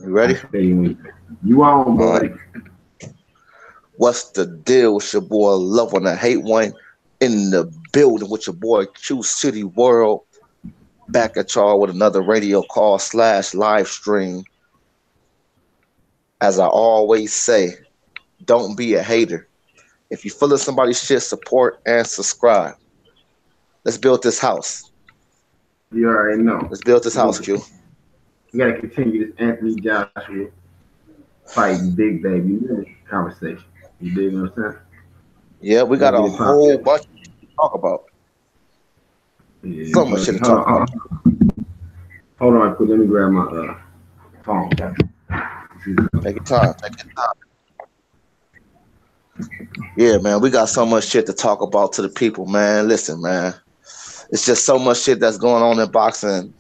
You ready? You on, All buddy? right. What's the deal with your boy Love on the Hate One in the building with your boy Q City World back at y'all with another radio call slash live stream. As I always say, don't be a hater. If you feeling somebody's shit, support and subscribe. Let's build this house. You already know. Let's build this house, Q. We gotta continue this Anthony Joshua fighting Big Baby conversation. You dig what I'm saying? Yeah, we got Let's a get it poppin'. whole bunch to talk about. Yeah, So much shit to talk about. Hold on, let me grab my phone. Take your time. Take your time. Yeah, man, we got so much shit to talk about to the people, man. Listen, man, it's just so much shit that's going on in boxing,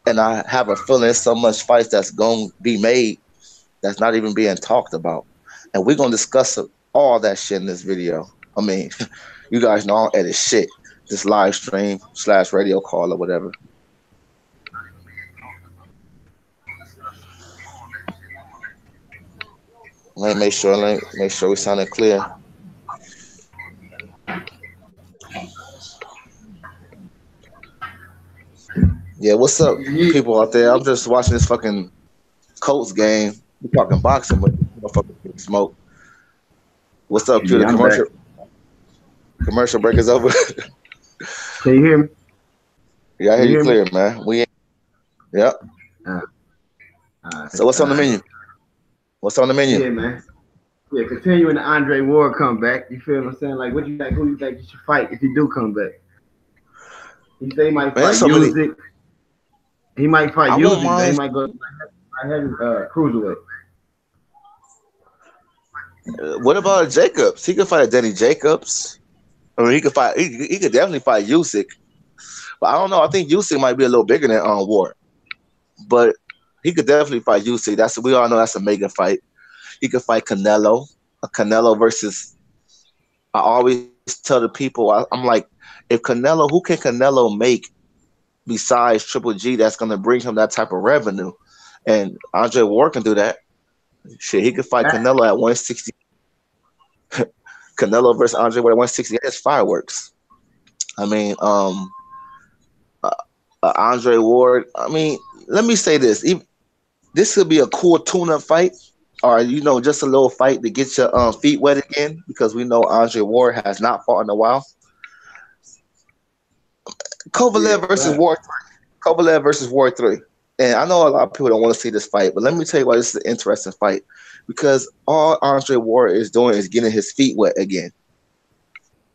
and I have a feeling so much fights that's going to be made that's not even being talked about, and we're gonna discuss all that shit in this video. I mean, you guys know I don't edit shit. This live stream slash radio call or whatever. Let me make sure we sounding clear. Yeah, what's up, people out there? I'm just watching this fucking Colts game. We're talking boxing, but motherfucking smoke. What's up, Q? Yeah, The commercial break is over. Can you hear me? Yeah, I hear you clear, man. Yep. So what's on the menu? What's on the menu? Yeah, man. Yeah, continuing the Andre Ward comeback. You feel what I'm saying? Like, what you think? Who you think you should fight if he do come back? You say he might fight Usyk. He might fight Usyk. Then he might go heavy cruiserweight. What about Jacobs? He could fight Denny Jacobs. I mean, he could fight. He could definitely fight Usyk. But I don't know. I think Usyk might be a little bigger than Ward. But he could definitely fight Usyk. We all know that's a mega fight. He could fight Canelo. Canelo versus. I always tell the people, I'm like, if Canelo, who can Canelo make besides Triple G that's going to bring him that type of revenue? And Andre Ward can do that. Shit, he could fight Canelo at 160. Canelo versus Andre Ward at 160. That's fireworks. I mean, Andre Ward. I mean, let me say this. This could be a cool tune-up fight, or just a little fight to get your feet wet again, because we know Andre Ward has not fought in a while. Kovalev versus Ward 3. Kovalev versus Ward 3. And I know a lot of people don't want to see this fight, but let me tell you why this is an interesting fight. Because all Andre Ward is doing is getting his feet wet again.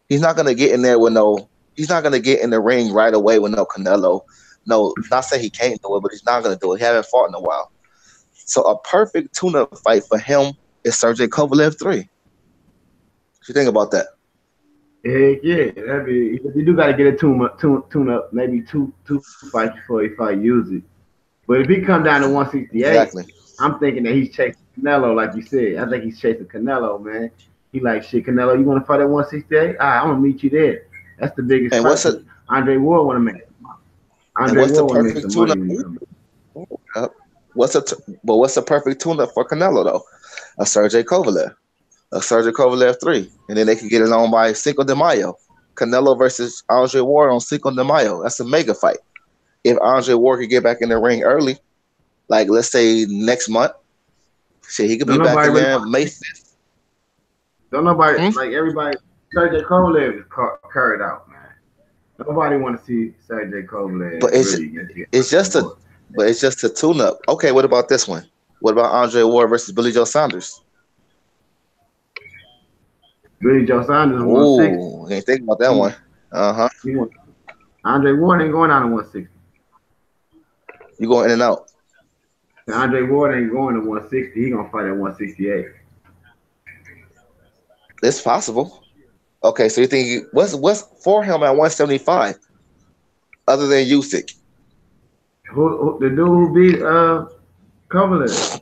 He's not going to get in there he's not going to get in the ring right away with no Canelo. No, not saying he can't do it, but he's not going to do it. He hasn't fought in a while. So a perfect tune-up fight for him is Sergey Kovalev 3. What you think about that? Heck yeah, you do got to get a tune-up, maybe two fights before he fight Usyk. But if he come down to 168, exactly. I'm thinking that he's chasing Canelo, like you said. I think he's chasing Canelo, man. He like, shit, Canelo, you want to fight at 168? I'm going to meet you there. That's the biggest fight. Andre Ward want to make. Andre Ward want to make some money. What's the perfect tune-up for Canelo, though? A Sergey Kovalev. A Sergey Kovalev 3. And then they can get it on by Cinco de Mayo. Canelo versus Andre Ward on Cinco de Mayo. That's a mega fight. If Andre Ward could get back in the ring early, like let's say next month, shit, he could be back in there May 5th. Don't nobody like everybody. Sergey Kovalev is carried out, man. Nobody want to see Sergey Kovalev. But it's just a tune-up. Okay, what about this one? What about Andre Ward versus Billy Joe Saunders? Billy Joe Saunders. Ooh, ain't think about that one. Andre Ward ain't going down to 160. You going in and out. Andre Ward ain't going to 160. He gonna fight at 168. It's possible. Okay, so you think what's for him at 175, other than Usyk? Who the dude who beat Kovalev?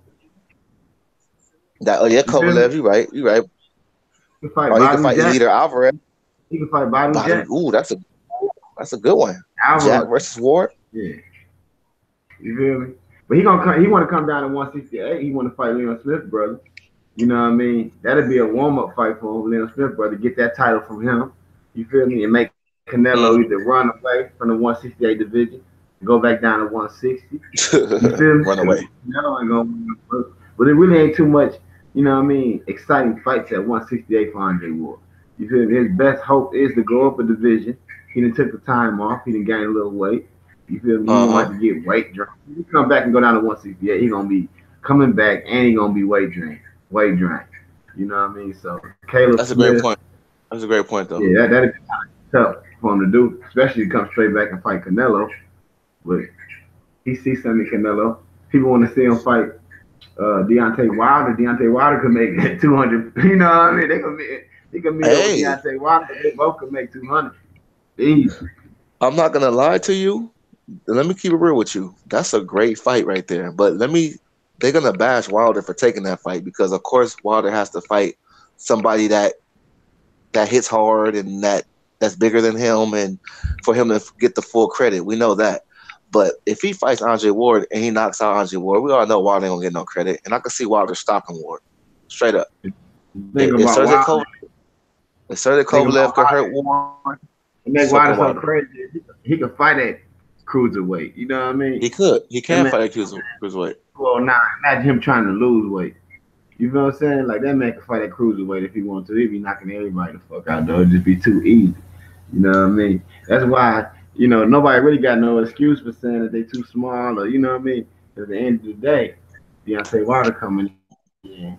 Kovalev. You right. You right. He can fight Eliter Alvarez. He can fight Bobby Jack. Ooh, that's a good one. Alvarez. Jack versus Ward. Yeah. You feel me? But he gonna come. He want to come down to 168. He want to fight Leon Smith, brother. You know what I mean? That'd be a warm up fight for him, Leon Smith, brother. Get that title from him. You feel me? And make Canelo either run away from the 168 division, go back down to 160. You feel me? Run away. Canelo ain't gonna. But it really ain't too much. You know what I mean? Exciting fights at 168 for Andre Ward. You feel me? His best hope is to go up a division. He done took the time off. He done gained a little weight. You feel me? He don't have to get weight drained. If he come back and go down to 168, he gonna be coming back and he gonna be weight drained. You know what I mean? So Caleb That's Smith, a great point. That's a great point, though. Yeah, that'd be tough for him to do, especially to come straight back and fight Canelo. But he sees something in Canelo. People want to see him fight Deontay Wilder. Deontay Wilder could make 200. You know what I mean? He could meet up with Deontay Wilder. They both could make 200. Easy. I'm not gonna lie to you. Let me keep it real with you. That's a great fight right there. But they're gonna bash Wilder for taking that fight because, of course, Wilder has to fight somebody that hits hard and that's bigger than him, and for him to get the full credit. We know that. But if he fights Andre Ward and he knocks out Andre Ward, we all know Wilder ain't gonna get no credit. And I can see Wilder stopping Ward. Straight up. If Sergey Kovalev could hurt Ward, it makes Wilder so crazy. He could fight at cruiserweight. You know what I mean? He could. He can fight at cruiserweight. Well, now imagine him trying to lose weight. You know what I'm saying? Like, that man can fight at cruiserweight if he wants to. He'd be knocking everybody the fuck out, though. It'd just be too easy. You know what I mean? That's why, nobody really got no excuse for saying that they too small or, you know what I mean? At the end of the day, Deontay Wilder coming in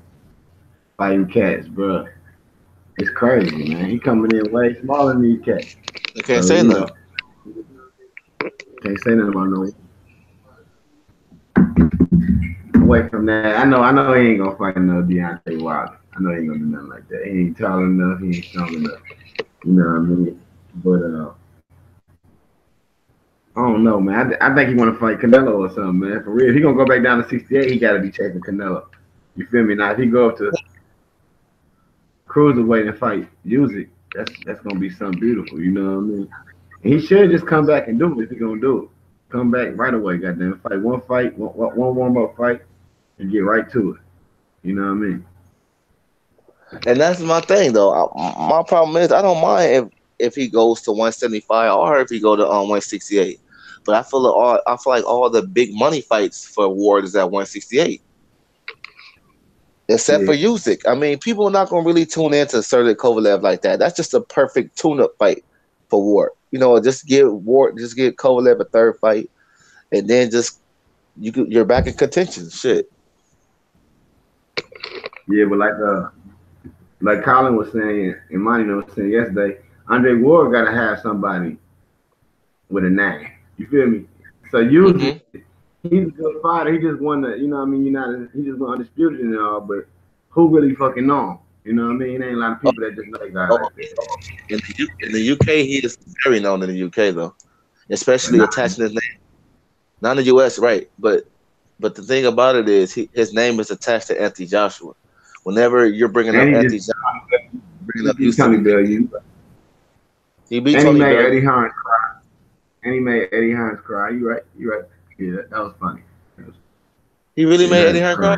fighting cats, bro. It's crazy, man. He coming in way smaller than these cats. They can't say nothing. Can't say nothing about no. Away from that, I know he ain't gonna fight another Deontay Wilder. I know he ain't gonna do nothing like that. He ain't tall enough. He ain't strong enough. You know what I mean? But I don't know, man. I think he want to fight Canelo or something, man. For real, if he gonna go back down to 68, he gotta be chasing Canelo. You feel me? Now, if he go up to cruiserweight and fight Usyk, that's gonna be something beautiful. You know what I mean? And he should just come back and do it if he gonna do it. Come back right away, goddamn. Fight, one warm-up fight, and get right to it. You know what I mean? And that's my thing, though. My problem is I don't mind if he goes to 175 or if he go to 168. But I feel like all the big money fights for Ward is at 168. Except for Usyk. I mean, people are not going to really tune into Sergey Kovalev like that. That's just a perfect tune-up fight for Ward. Just give Kovalev a third fight, and then you're back in contention. Shit. Yeah, but like Colin was saying, and Monty was saying yesterday, Andre Ward got to have somebody with a name. You feel me? So usually he's a good fighter. He just won the, you know what I mean? He just won undisputed and all, but who really fucking know him? You know what I mean? It ain't a lot of people that just know that guy like that. In the UK, he is very known in the UK, though, especially attaching his name. Not in the US, right? But the thing about it is his name is attached to Anthony Joshua. Whenever you're bringing up Anthony Joshua, bringing up Usyk, he beat Tony Bell. Eddie Hearns cry. And he made Eddie Hearns cry. You right. Yeah, that was funny. He really made Eddie Hearns cry?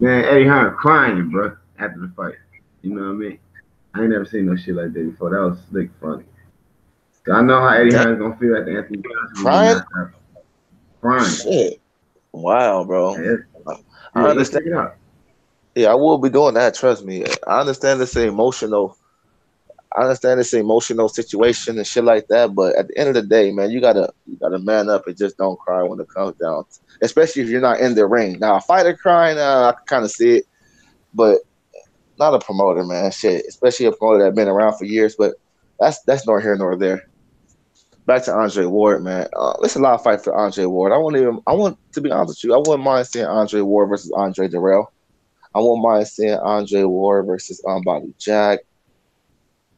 Man, Eddie Hearns crying, bro, after the fight. You know what I mean? I ain't never seen no shit like that before. That was slick funny. So I know how Eddie Hearns gonna feel at the Anthony Joshua. Crying. Shit. Wow, bro. Yeah, I understand. Yeah, I will be doing that. Trust me. I understand it's an emotional situation and shit like that. But at the end of the day, man, you gotta man up and just don't cry when it comes down. Especially if you're not in the ring. Now, a fighter crying, I can kind of see it, but not a promoter, man. Shit, especially a promoter that's been around for years. But that's nor here nor there. Back to Andre Ward, man. It's a lot of fight for Andre Ward. I want to be honest with you. I wouldn't mind seeing Andre Ward versus Andre Jerall. I wouldn't mind seeing Andre Ward versus Bobby Jack.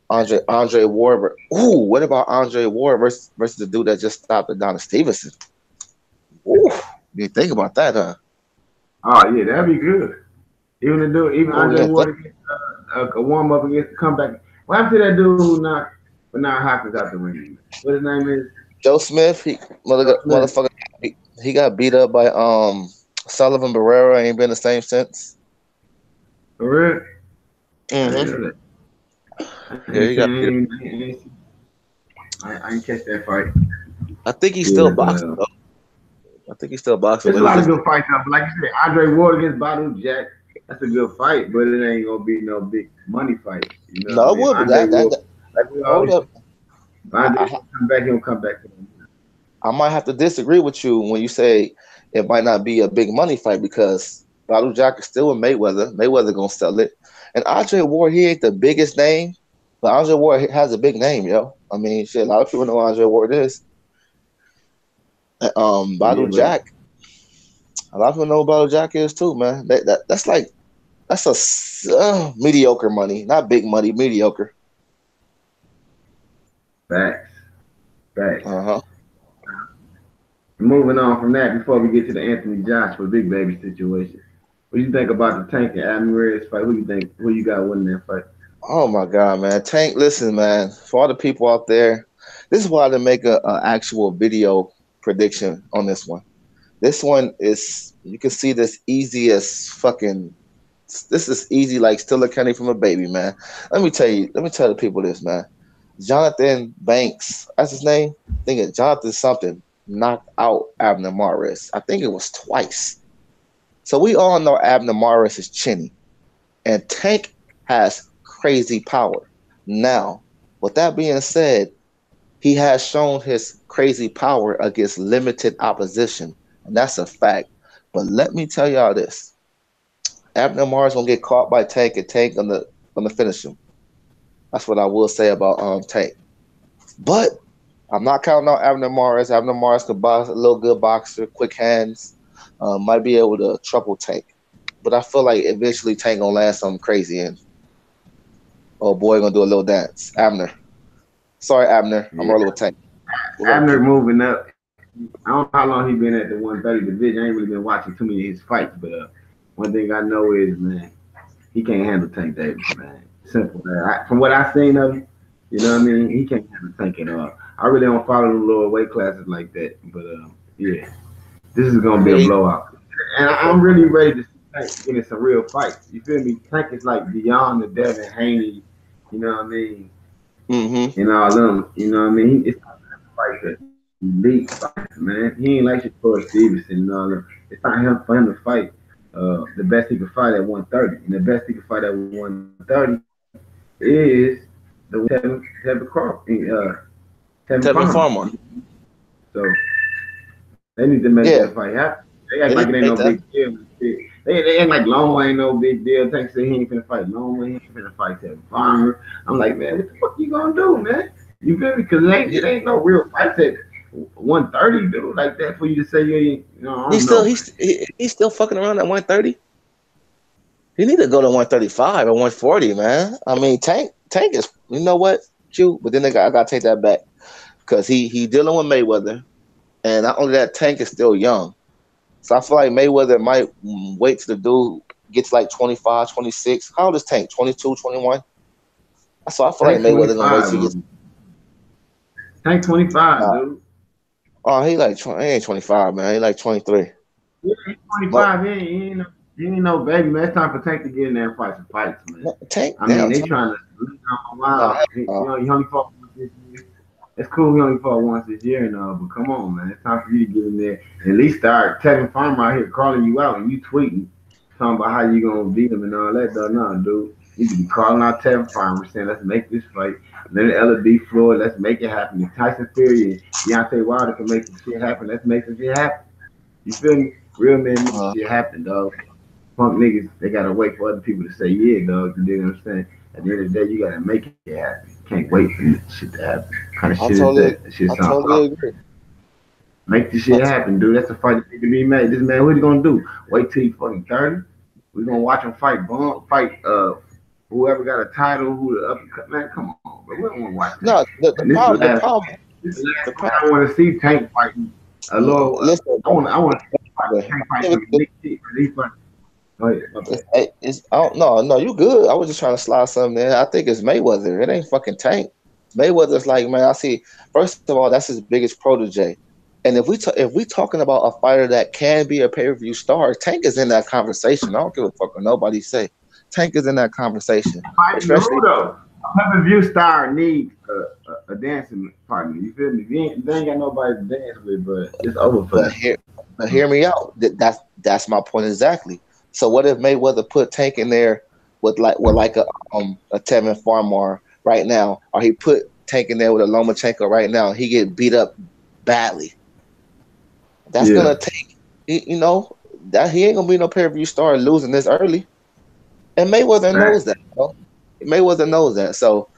Andre Ward. What about Andre Ward versus the dude that just stopped Adonis Stevenson? Ooh, you think about that, huh? Oh yeah, that'd be good. Andre Ward against a warm up against the comeback. What happened to that dude who knocked Bernard Hopkins out the ring? What his name is? Joe Smith. Motherfucker. He got beat up by Sullivan Barrera. Ain't been the same since. For real? I Mm-hmm. didn't know that. Yeah, he got beat up. I ain't catch that fight. I think he's still Yeah, boxing though. I think he's still boxing, there's but a he lot of just good fights out. But like you said, Andre Ward against Badu Jack, that's a good fight, but it ain't gonna be no big money fight. You know what I no, it mean? would be Andre Ward, that. like we Hold always say, up. Andre I, will come back, he'll come back to them. I might have to disagree with you when you say it might not be a big money fight because Battle Jack is still with Mayweather. Mayweather gonna sell it, and Andre Ward he ain't the biggest name, but Andre Ward has a big name, yo. I mean, shit, a lot of people know who Andre Ward is. Yeah, Battle but Jack, a lot of people know who Battle Jack is too, man. That's like that's a mediocre money, not big money, mediocre. facts, facts. Uh huh. Moving on from that, before we get to the Anthony Joshua Big Baby situation, what do you think about the Tank and Admiral's fight? Who you think? Who you got winning that fight? Oh my God, man. Tank, listen, man. For all the people out there, this is why I didn't make a actual video prediction on this one. This one is you can see this easy as fucking. This is easy like still a candy from a baby, man. Let me tell you. Let me tell the people this, man. Jonathan Banks, that's his name. I think it's Jonathan something knocked out Abner Maris. I think it was twice. So we all know Abner Maris is chinny, and Tank has crazy power. Now, with that being said, he has shown his crazy power against limited opposition, and that's a fact. But let me tell y'all this: Abner Mars gonna get caught by Tank, and Tank gonna finish him. That's what I will say about Tank. But I'm not counting out Abner Mars. Abner Mars could box a little good boxer, quick hands, might be able to trouble Tank. But I feel like eventually Tank gonna land something crazy, and oh boy, gonna do a little dance. Abner, sorry Abner, I'm Yeah, rolling with Tank. What about Abner you? moving up. I don't know how long he been at the 130 division. I ain't really been watching too many of his fights, but one thing I know is, man, he can't handle Tank Davis, man. Simple, man. From what I've seen of him, you know what I mean? He can't handle Tank at all. I really don't follow the lower weight classes like that, but yeah, this is gonna be a Yeah, blowout. And I'm really ready to see Tank get in some real fights. You feel me? Tank is like beyond the Devin Haney, you know what I mean? mm-hmm. And all them, you know what I mean? It's time to fight the elite fighter, man. He ain't like your Troy Stevenson and all them. It's not him for him to fight the best he could fight at 130. And the best he could fight at 130 is the Tevin Crawford, Tevin Tevin Farmer. Farmer. So they need to make Yeah, that fight happen. They act they like need it to ain't make no that. big deal. They act like Lone ain't no big deal. Tank said he ain't finna fight Lone, he ain't finna fight Tevin Farmer. I'm like, man, what the fuck you gonna do, man? You feel me? Because He, it ain't no real fight at 130, dude, like that for you to say you ain't, I he's don't still know, he's man. he's still fucking around at 130. He need to go to 135 or 140, man. I mean, Tank is you know what, cute, but then I gotta take that back because he dealing with Mayweather, and not only that, Tank is still young. So I feel like Mayweather might wait till the dude gets like 25, 26. How old is Tank? 22, 21? So I feel like Tank Mayweather gonna wait 25, till he gets. man. Tank 25, Nah. dude. Oh, he like he ain't 25, man. He like 23. Yeah, he's But 25. He ain't no baby, man. It's time for Tank to get in there and fight some fights, man. Tank, I mean, damn, they Tank. trying to lead on Nah, wild. He only fought once this year. It's cool he only fought once this year and all, but come on, man. It's time for you to get in there and at least start Tevin Farmer out here calling you out and you tweeting, talking about how you gonna beat him and all that. No, dude. You need to be calling out Tevin Farmer saying, let's make this fight. Then Ella B. Floyd, let's make it happen. If Tyson Fury and Deontay Wilder can make some shit happen, let's make some shit happen. You feel me? Real men make uh, shit happen, dog. Punk niggas, they gotta wait for other people to say yeah, dog. You know what I'm saying? At the end of the day, you gotta make it happen. Can't wait for this shit to happen. What kind of I shit is that? totally, That shit I sounds totally off. agree. Make this I shit happen, dude. That's a fight that need to be made. This man, what he gonna do? Wait till he fucking 30? We gonna watch him fight whoever got a title, who the uppercut man. Come on, bro. We don't wanna watch that. no, And this is the the last problem, this is the the last fight problem. I wanna see Tank fighting a little Listen, I wanna see brother, Tank fight some big shit. He fight. Go ahead, my bad. it's oh no, you good. I was just trying to slide something in. I think it's Mayweather. It ain't fucking Tank. Mayweather's like, man, I see. First of all, that's his biggest protege, And if we talking about a fighter that can be a pay-per-view star, Tank is in that conversation. I don't give a fuck what nobody say. Tank is in that conversation, Fighting especially. who though? A pay-per-view star needs a dancing partner. You feel me? They ain't got nobody to dance with, but it's over for them. But hear me out. That's my point exactly. So what if Mayweather put Tank in there with like a Tevin Farmer right now, or he put Tank in there with a Lomachenko right now? He get beat up badly. That's gonna take, you know, that he ain't gonna be no pay-per-view star losing this early. And Mayweather knows that. You know? Mayweather knows that. So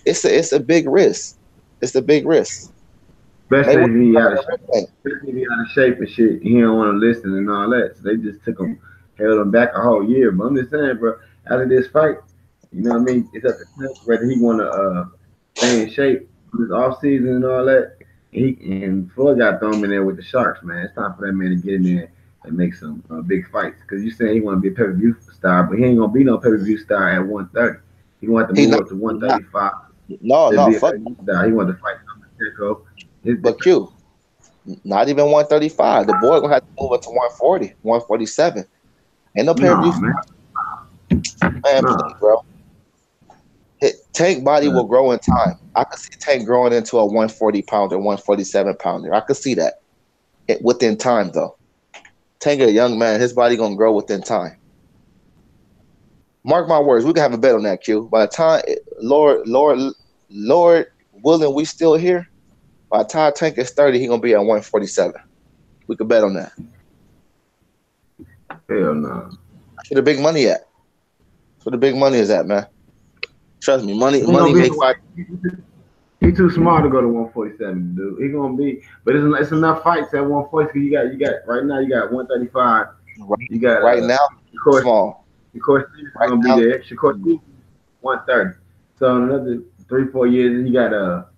it's a big risk. It's a big risk. Especially if he out of shape and shit. He don't want to listen and all that. So they just held him back a whole year. But I'm just saying, bro, after this fight, you know what I mean? It's up to him whether he want to stay in shape this off season and all that. And Floyd got thrown in there with the Sharks, man. It's time for that man to get in there and make some big fights. Because you saying he want to be a pay-per-view star, but he ain't going to be no pay-per-view star at 130. He want to move up to 135. No, fuck. He want to fight Lomachenko. But Q, not even 135. The boy going to have to move up to 140, 147. Ain't no pay-per-view star. Man, please, bro. Tank body will grow in time. I could see Tank growing into a 140 pounder, 147 pounder. I could see that within time, though. Tank a young man, his body gonna grow within time. Mark my words, we can have a bet on that, Q. By the time Lord willing, we still here. By the time Tank is 30, he gonna be at 147. We could bet on that. Hell no. That's where the big money at. That's where the big money is at, man. Trust me, money make fight. He's too small to go to 147, dude. He gonna be, but it's enough fights at 140. Cause you got right now. You got 135. You got right now. Small. Shakur Stevenson gonna be there. Shakur Stevenson 130. So in another 3-4 years, you got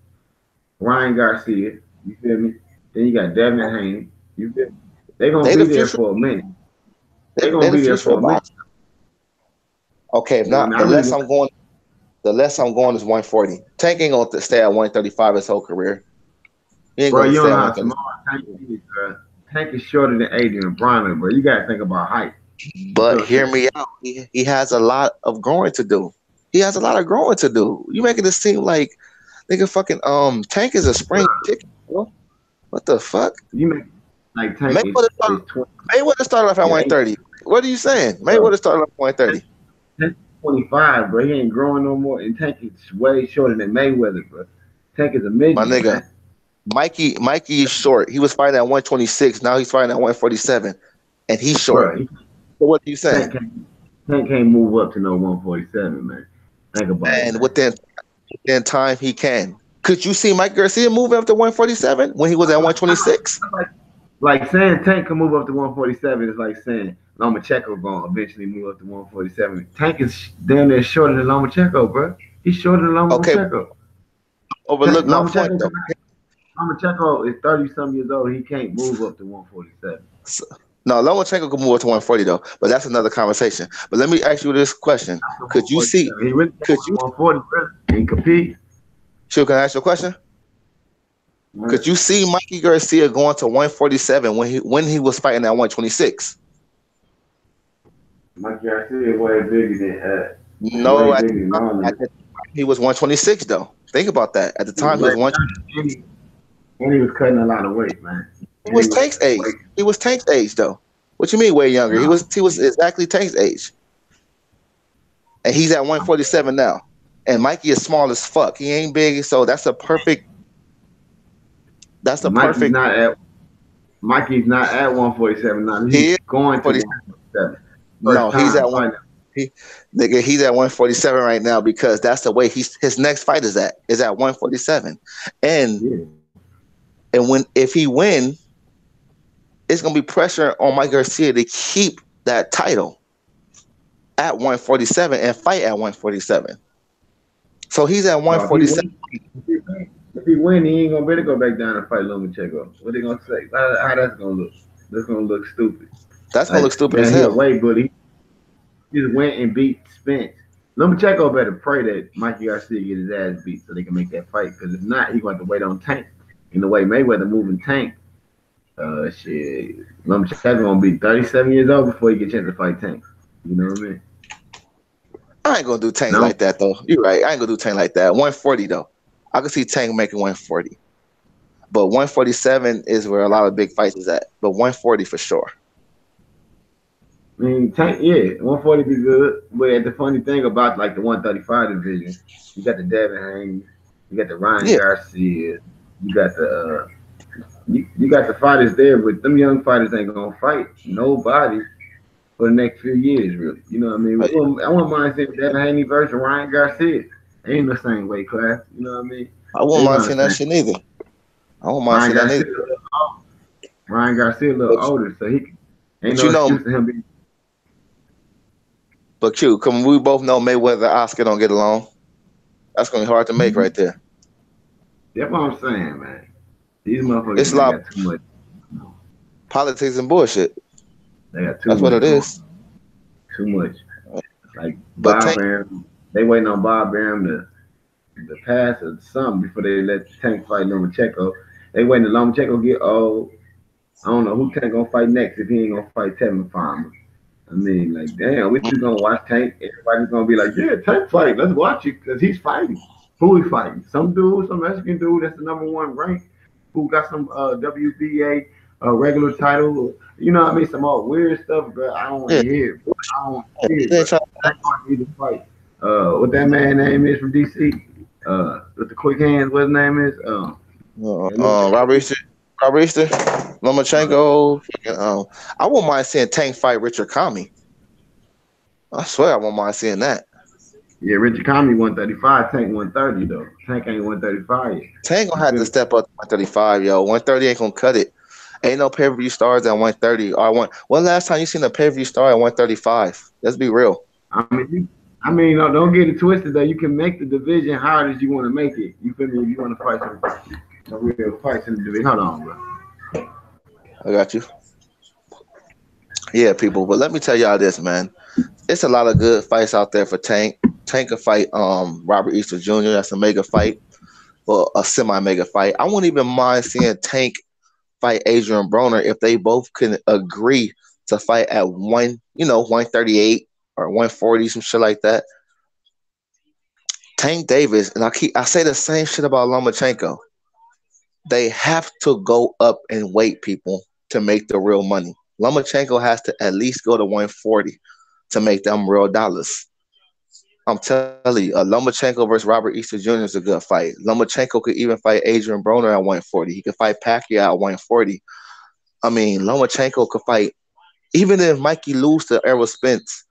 Ryan Garcia. You feel me? Then you got Devin Haney. You feel me? They gonna be there for a minute. They gonna be there for a minute. Okay, if not, unless I'm going is 140. Tank ain't gonna stay at 135 his whole career. He ain't gonna stay at 135. Tank is shorter than Adrian Broner, bro. You gotta think about height. But hear me out. He has a lot of growing to do. He has a lot of growing to do. You making it seem like nigga fucking Tank is a spring chicken, bro. What the fuck? You make like Tank Mayweather started off at 130. What are you saying? Mayweather started off at 130. 25, bro. He ain't growing no more. And Tank is way shorter than Mayweather, bro. Tank is a midget. My nigga, man. Mikey is short. He was fighting at 126. Now he's fighting at 147, and he's short. Bro, so what are you saying? Tank can't move up to no 147, man. Think about it. And within time, he can. Could you see Mike Garcia moving up to 147 when he was at 126? Like saying Tank can move up to 147 is like saying Lomachenko going to eventually move up to 147. Tank is damn near shorter than Lomachenko, bro. He's shorter than Lomachenko. Okay. Overlook my point, though. Lomachenko is 30-some years old. He can't move up to 147. No, Lomachenko can move up to 140, though. But that's another conversation. But let me ask you this question. Could you see? He really could you 140 and compete? Sure, can I ask you a question? Could you see Mikey Garcia going to 147 when he was fighting at 126? Mikey Garcia is way bigger than no, at the time, he was 126 though. Think about that. At the time, he was 126. And he was cutting a lot of weight, man. He was Tank's age. He was Tank's age though. What you mean way younger? No. He was exactly Tank's age. And he's at 147 now. And Mikey is small as fuck. He ain't big, so that's a perfect. Mikey's not at 147 now. He's going to 147. No, he's at one. He's at 147 right now because that's the way his next fight is at 147, and if he win, it's gonna be pressure on Mike Garcia to keep that title at 147 and fight at 147. So he's at 147. If he win, he ain't gonna better go back down and fight Lomachenko. What they gonna say? How that's gonna look? That's gonna look stupid. That's gonna look stupid as hell. Way, but he just went and beat Spence. Lomachenko better pray that Mikey Garcia get his ass beat so they can make that fight. Because if not, he's going to have to wait on Tank. In the way Mayweather moving Tank, Shit, Lomachenko gonna be 37 years old before he get a chance to fight Tank. You know what I mean? I ain't gonna do Tank No, like that though. You're right. I ain't gonna do Tank like that. 140 though. I can see Tank making 140. But 147 is where a lot of big fights is at. But 140 for sure. I mean Tank, yeah, 140 be good. But the funny thing about like the 135 division, you got the Devin Haney, you got the Ryan Yeah. Garcia, you got the you got the fighters there, but them young fighters ain't gonna fight nobody for the next few years, really. You know what I mean? I wouldn't mind seeing Devin Haney versus Ryan Garcia. They ain't the same weight class. You know what I mean? I wouldn't mind seeing that shit neither. I won't mind seeing that neither. Ryan Garcia a little older, so he ain't no excuse to him being. But Q, come we both know Mayweather and Oscar don't get along. That's gonna be hard to make right there. That's what I'm saying, man. These motherfuckers got too much. Politics and bullshit. They got too That's much. what it is. Too much. Like Bob Arum, they waiting on Bob Arum to pass or something before they let Tank fight Lomachenko. They waiting to Lomachenko get old. I don't know who Tank gonna fight next if he ain't gonna fight Tevin Farmer. I mean, like, damn, we just gonna watch Tank. Everybody's gonna be like, yeah, Tank fight. Let's watch it because he's fighting. Who he fighting? Some dude, some Mexican dude that's the #1 rank who got some WBA regular title. You know what I mean? Some more weird stuff, but I don't want to hear it. I don't want to hear it. Tank might need to fight. What that man name is from DC? With the quick hands, what his name is? Robert Easter. Lomachenko. I wouldn't mind seeing Tank fight Richard Kami. I swear I wouldn't mind seeing that. Yeah, Richard Kami 135, Tank 130 though. Tank ain't 135 yet. Tank gonna have to step up to 135, yo. 130 ain't gonna cut it. Ain't no pay-per-view stars at 130. When last time you seen a pay-per-view star at 135? Let's be real. I mean, don't get it twisted though. You can make the division hard as you want to make it. You feel me? If you want to fight some real fights in the division. Hold on, bro. I got you. Yeah, people. But let me tell y'all this, man. It's a lot of good fights out there for Tank. Tank could fight Robert Easter Jr. That's a mega fight, or a semi-mega fight. I wouldn't even mind seeing Tank fight Adrian Broner if they both can agree to fight at 138 or 140, some shit like that. Tank Davis, and I say the same shit about Lomachenko. They have to go up in weight, people, to make the real money. Lomachenko has to at least go to 140 to make them real dollars. I'm telling you, Lomachenko versus Robert Easter Jr. is a good fight. Lomachenko could even fight Adrian Broner at 140. He could fight Pacquiao at 140. I mean, Lomachenko could fight, even if Mikey loses to Errol Spence,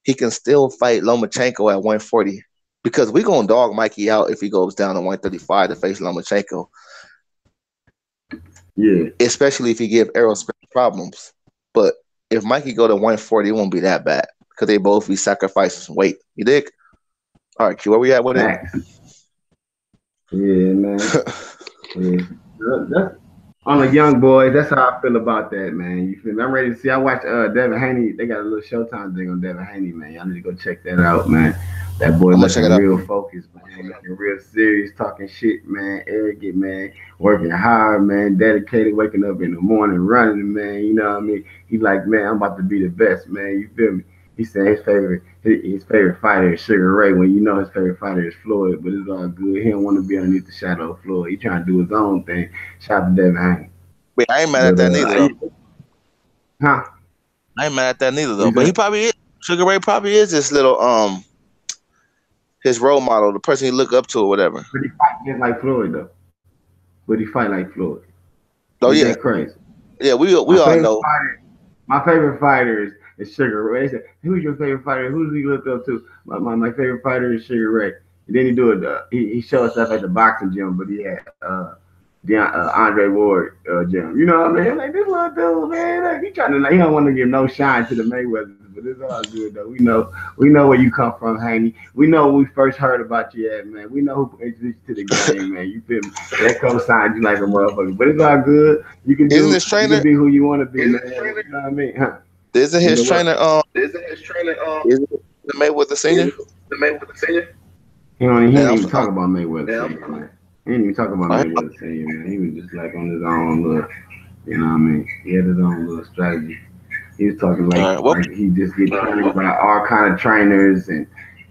he can still fight Lomachenko at 140 because we're going to dog Mikey out if he goes down to 135 to face Lomachenko. Yeah. Especially if he give Errol Spence problems. But if Mikey go to 140, it won't be that bad because they both be sacrificing some weight. You dig? All right, Q, where we at with it? Yeah, man. Yeah. That's, on the young boys, that's how I feel about that, man. You feel me? I'm ready to see. I watched Devin Haney. They got a little Showtime thing on Devin Haney, man. Y'all need to go check that out, man. That boy looking real focused, man. Looking real serious, talking shit, man. Arrogant, man. Working hard, man. Dedicated, waking up in the morning, running, man. You know what I mean? He like, man, I'm about to be the best, man. You feel me? He said his favorite fighter is Sugar Ray when you know his favorite fighter is Floyd, but it's all good. He don't want to be underneath the shadow of Floyd. He trying to do his own thing. Shout out to Devin Haney. Wait, I ain't mad at that neither, though. Huh? I ain't mad at that neither, though. But he probably is. Sugar Ray probably is this little his role model, the person he look up to or whatever. But he fight just like Floyd though. But he fight like Floyd. Oh yeah, that crazy. Yeah, we all know. My favorite fighter is Sugar Ray. They said, "Who's your favorite fighter? Who does he look up to?" My favorite fighter is Sugar Ray. And then he do it. He showed stuff at the boxing gym, but he had Andre Ward gym. You know what I mean? Like this little dude, man. Like he don't want to give no shine to the Mayweathers, but it's all good though. We know where you come from, Haney. We know when we first heard about you at, man. We know who introduced you to the game, man. You feel me? That co-signed you like a motherfucker, but it's all good. You can Isn't this trainer? You can be who you want to be, man. You know what I mean? Huh? Isn't his trainer? Isn't the Mayweather senior? The Mayweather senior? He didn't even talk about Mayweather senior, man. He didn't even talk about Mayweather senior, man. He was just like on his own look. You know what I mean? He had his own little strategy. He was talking All right. Well, like he just get trained by all kind of trainers, and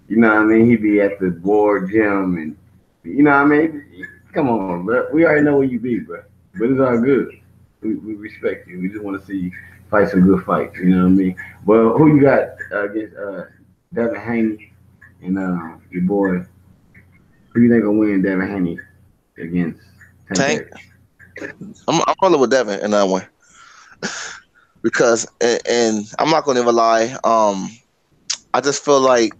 you know what I mean. He be at the board gym, and you know what I mean. Come on, bro. We already know where you be, bro. But it's all good. We respect you. We just want to see you fight some good fights. You know what I mean. Well, who you got against Devin Haney and your boy? Who you think will win Devin Haney against Tank Tank. Davis? I'm rolling with Devin in that one because, and I'm not gonna even lie. I just feel like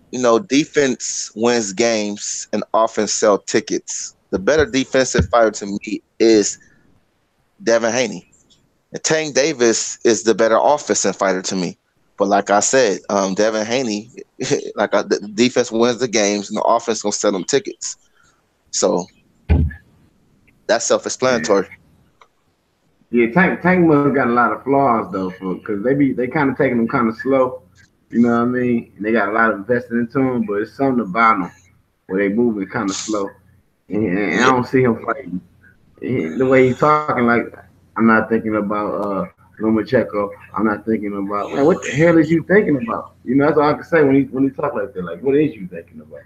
defense wins games and offense sell tickets. The better defensive fighter to me is Devin Haney. And Tank Davis is the better offensive fighter to me. But like I said, Devin Haney, the defense wins the games and the offense gonna sell them tickets. So that's self-explanatory. Yeah, Tank must got a lot of flaws though, because they kind of taking them kind of slow. You know what I mean? And they got a lot of invested into them, but it's something about them where they moving kind of slow. And I Yeah. don't see him fighting. The way he's talking, like I'm not thinking about Lomachenko. I'm not thinking about man. What the hell is you thinking about? You know, that's all I can say when he talk like that. Like, what is you thinking about?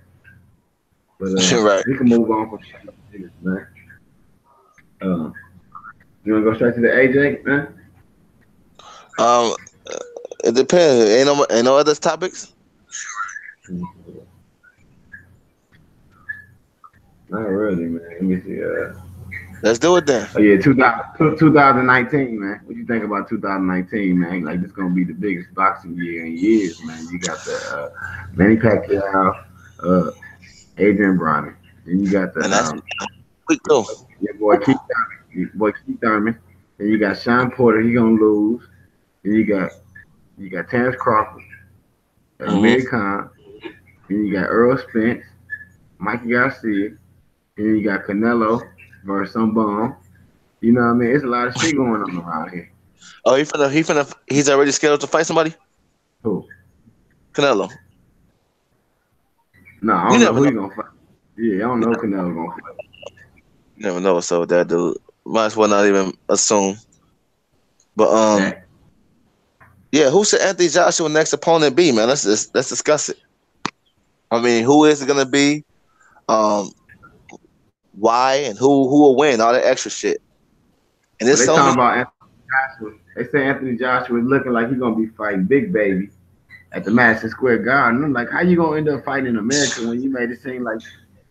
But Right. we can move on from this, man. Uh, you wanna go straight to the AJ, man? Um, it depends. Ain't no other topics. Not really, man. Let me see. Let's do it then. Oh yeah, 2019, man. What you think about 2019, man? Like this gonna be the biggest boxing year in years, man. You got the Manny Pacquiao, uh, Adrian Broner, and you got the And that's quick too. your boy Keith Thurman, and you got Sean Porter. He gonna lose. And you got Terrence Crawford, Hmm. Amir Khan, and you got Earl Spence, Mikey Garcia, and you got Canelo versus some bum. You know what I mean? It's a lot of shit going on around here. Oh, he's already scheduled to fight somebody. Who? Canelo. No, I You don't know never who know. he gonna fight. Yeah, I don't know who Canelo gonna fight. You never know what's up with that dude. Might as well not even assume. But That. yeah. Who should Anthony Joshua next opponent be, man? Let's discuss it. I mean, who is it gonna be? Um, why and who will win? All that extra shit. And But there's they so talking many. about Anthony Joshua. They say Anthony Joshua is looking like he's gonna be fighting Big Baby at the Madison Square Garden. I'm like, how you gonna end up fighting in America when you made it seem like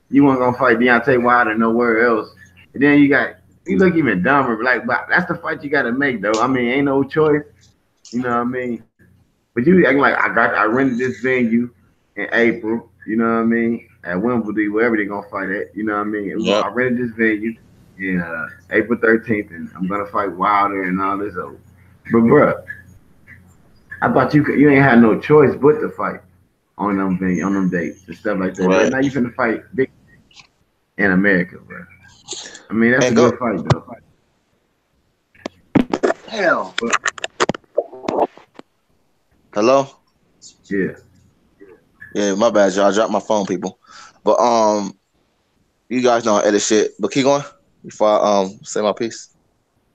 you weren't gonna fight Deontay Wilder nowhere else? And then you look even dumber. Like, but that's the fight you gotta make though. I mean, ain't no choice. You know what I mean? But you acting like I rented this venue in April. You know what I mean? At Wimbledon, wherever they gonna fight at. You know what I mean? Yep. I rented this venue in April 13th, and I'm gonna fight Wilder and all this. But bruh, I thought you ain't had no choice but to fight on them dates and stuff like that. But Right. now you finna fight big in America, bro. I mean that's a And go. good fight though. Hell. But Hello. yeah, Yeah, my bad, y'all. I dropped my phone, people. But you guys know I edit shit. But keep going before I say my piece.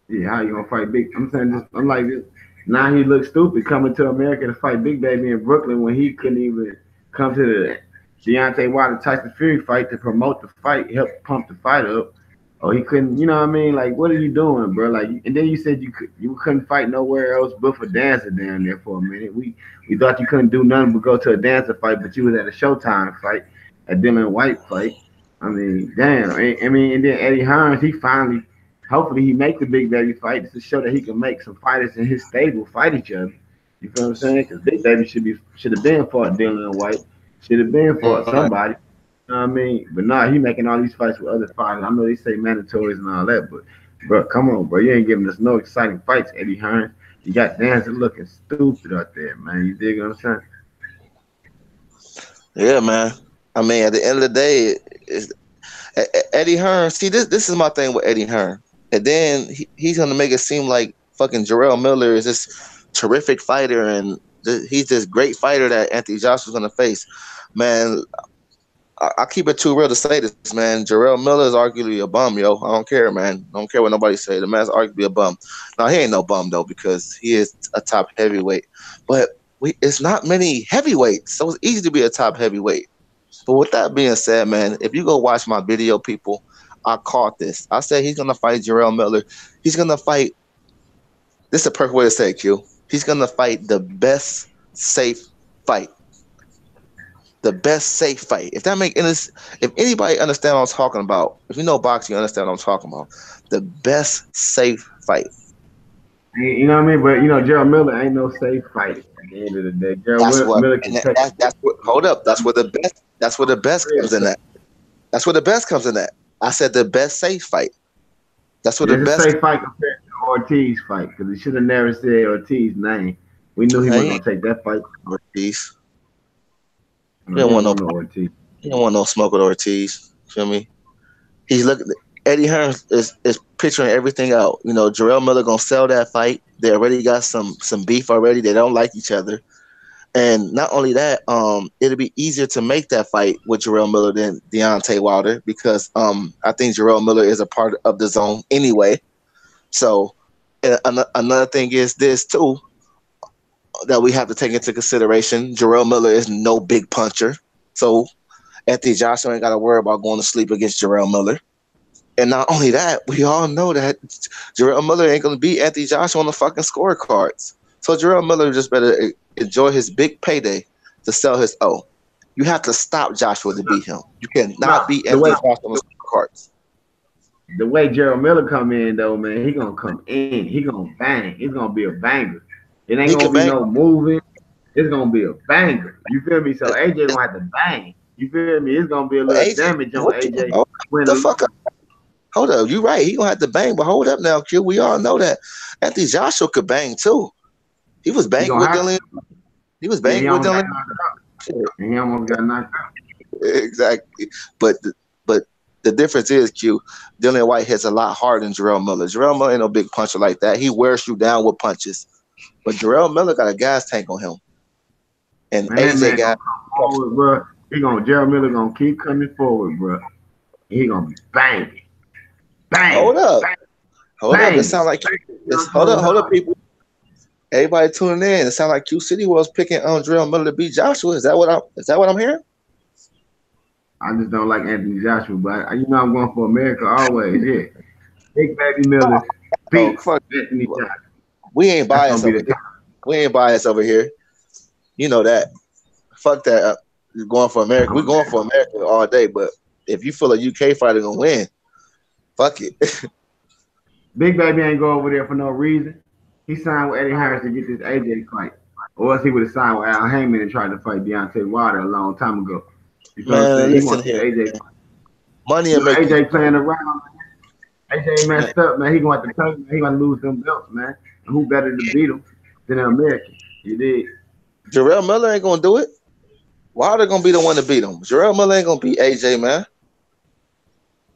yeah, how you gonna fight big? I'm saying this. I'm like this. Now he looks stupid coming to America to fight Big Baby in Brooklyn when he couldn't even come to the Deontay Wilder Tyson Fury fight to promote the fight, help pump the fight up. Or he couldn't, you know what I mean? Like, what are you doing, bro? Like, and then you said you couldn't fight nowhere else but for dancing down there for a minute. We thought you couldn't do nothing but go to a dancer fight, but you was at a Showtime fight, a Dylan White fight. I mean, damn. I mean, and then Eddie Hearns, he finally, hopefully, he make the Big Baby fight to show that he can make some fighters in his stable fight each other. You feel what I'm saying? Because Big Baby should have been fought Dylan White, should have been fought Right. somebody. You know what I mean? But nah, he making all these fights with other fighters. I know they say mandatories and all that, but bro, come on, bro. You ain't giving us no exciting fights, Eddie Hearns. You got Dancer looking stupid out there, man. You dig what I'm saying? Yeah, man. I mean, at the end of the day, Eddie Hearn. See, this is my thing with Eddie Hearn. And then he's gonna make it seem like fucking Jerall Miller is this terrific fighter, and he's this great fighter that Anthony Joshua's gonna face. Man, I keep it too real to say this, man. Jerall Miller is arguably a bum, yo. I don't care, man. I don't care what nobody say. The man's arguably a bum. Now he ain't no bum though, because he is a top heavyweight. But it's not many heavyweights, so it's easy to be a top heavyweight. But with that being said, man, if you go watch my video, people, I caught this. I said he's gonna fight Jerall Miller. He's gonna fight. This is the perfect way to say it, Q. He's gonna fight the best safe fight. The best safe fight. If that make any, if anybody understand what I'm talking about, if you know boxing, you understand what I'm talking about. The best safe fight. You know what I mean? But Jerall Miller ain't no safe fight at the end of the day. Miller can take. That's what. Hold up. That's where the best. That's where the best comes in at. That's where the best comes in at. I said the best safe fight. That's what the best safe fight compared to Ortiz fight, because he should have never said Ortiz's name. We knew he wasn't gonna take that fight. Ortiz. You don't want no Ortiz. You don't want no smoke with Ortiz. Feel me? He's looking. Eddie Hearn is picturing everything out. Jerall Miller gonna sell that fight. They already got some beef already. They don't like each other. And not only that, it'll be easier to make that fight with Jerall Miller than Deontay Wilder, because I think Jerall Miller is a part of the zone anyway. So another thing is this too, that we have to take into consideration. Jerall Miller is no big puncher. So Anthony Joshua ain't got to worry about going to sleep against Jerall Miller. And not only that, we all know that Jerall Miller ain't going to beat Anthony Joshua on the fucking scorecards. So Jerall Miller just better enjoy his big payday to sell his O. You have to stop Joshua to beat him. You cannot beat Anthony Joshua on the scorecards. The way Jerall Miller come in, though, man, he going to come in. He going to bang. It's going to be a banger. It ain't going to be no moving. It's going to be a banger. You feel me? So AJ going to have to bang. You feel me? It's going to be a little damage on AJ. What the fuck up? Hold up. You're right. He going to have to bang. But hold up now, Q. We all know that Anthony Joshua could bang, too. He was banging with Dylan. He was banging with Dylan. He almost got knocked out. Exactly. But the difference is, Q, Dillian White hits a lot harder than Jerall Miller. Jerall Miller ain't no big puncher like that. He wears you down with punches. But Jerall Miller got a gas tank on him. And AJ got forward, bro. Jerall Miller gonna keep coming forward, bro. He gonna be banging. Bang. Hold up. Bang. Hold up. It sounds like hold up, people. Everybody tuning in. It sounds like Q City was picking Jerall Miller to beat Joshua. Is that what I'm hearing? I just don't like Anthony Joshua, but I'm going for America always. Yeah, Big Baby Miller beat Anthony Joshua. We ain't biased over here. We ain't biased over here. You know that. Fuck that. You're going for America. We're going for America all day. But if you feel a UK fighter gonna win, fuck it. Big Baby ain't go over there for no reason. He signed with Eddie Harris to get this AJ fight, or else he would have signed with Al Heyman and tried to fight Deontay Wilder a long time ago. You know what I'm saying? He wants AJ. Money and AJ playing around. AJ messed up, man. He gonna have to pay, man. He gonna lose them belts, man. And who better to beat him than an American? You did. Jerall Miller ain't gonna do it. Wilder gonna be the one to beat him. Jerall Miller ain't gonna beat AJ, man.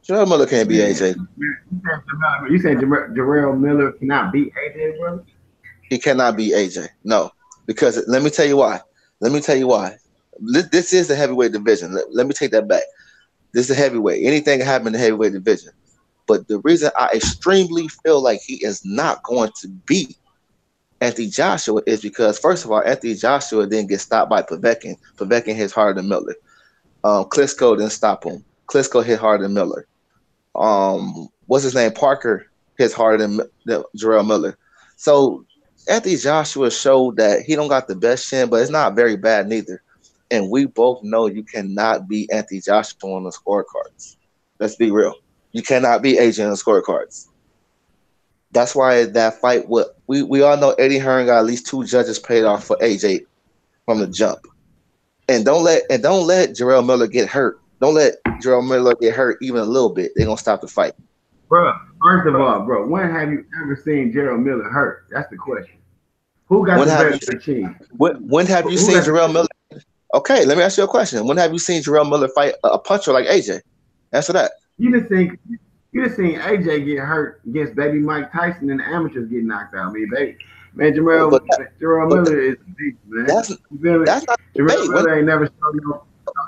Jerall Miller can't beat AJ. You saying Jerall Miller cannot beat AJ, brother? He cannot beat AJ. No, because let me tell you why. This is the heavyweight division. Let me take that back. This is the heavyweight. Anything can happen in the heavyweight division. But the reason I extremely feel like he is not going to beat Anthony Joshua is because, first of all, Anthony Joshua didn't get stopped by Povetkin. Povetkin hits harder than Miller. Klitschko didn't stop him. Klitschko hit harder than Miller. What's his name? Parker hits harder than Jerall Miller. So Anthony Joshua showed that he don't got the best chin, but it's not very bad neither. And we both know you cannot beat Anthony Joshua on the scorecards. Let's be real. You cannot beat AJ on the scorecards. That's why that fight, we all know Eddie Hearn got at least 2 judges paid off for AJ from the jump. And don't let Jerall Miller get hurt. Don't let Jerall Miller get hurt even a little bit. They're gonna stop the fight. Bro, first of all, bro, when have you ever seen Jerall Miller hurt? That's the question. Who got the better chin? When have you seen Jerall Miller? Okay, let me ask you a question. When have you seen Jerall Miller fight a puncher like AJ? Answer that. You just seen AJ get hurt against baby Mike Tyson and the amateurs get knocked out. I mean, Jerall Miller is a beast, man. That's not Jerall Miller ain't never shown no.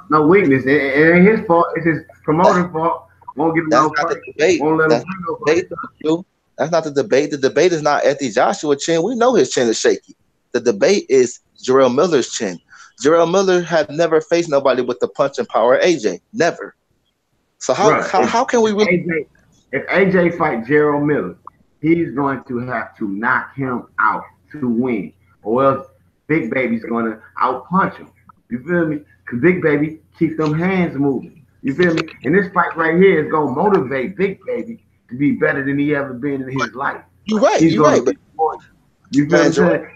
no weakness. It ain't his fault. It's his promoter's fault. Won't give him no fight. Won't let him win no fight. That's not the debate. The debate is not Anthony Joshua's chin. We know his chin is shaky. The debate is Jerall Miller's chin. Jerall Miller had never faced nobody with the punching power of AJ. Never. So how can we really... If AJ fight Jerall Miller, he's going to have to knock him out to win. Or else Big Baby's going to out-punch him. You feel me? Because Big Baby keep them hands moving. You feel me? And this fight right here is going to motivate Big Baby to be better than he ever been in his life. You're right. You're right. But you feel what I'm saying?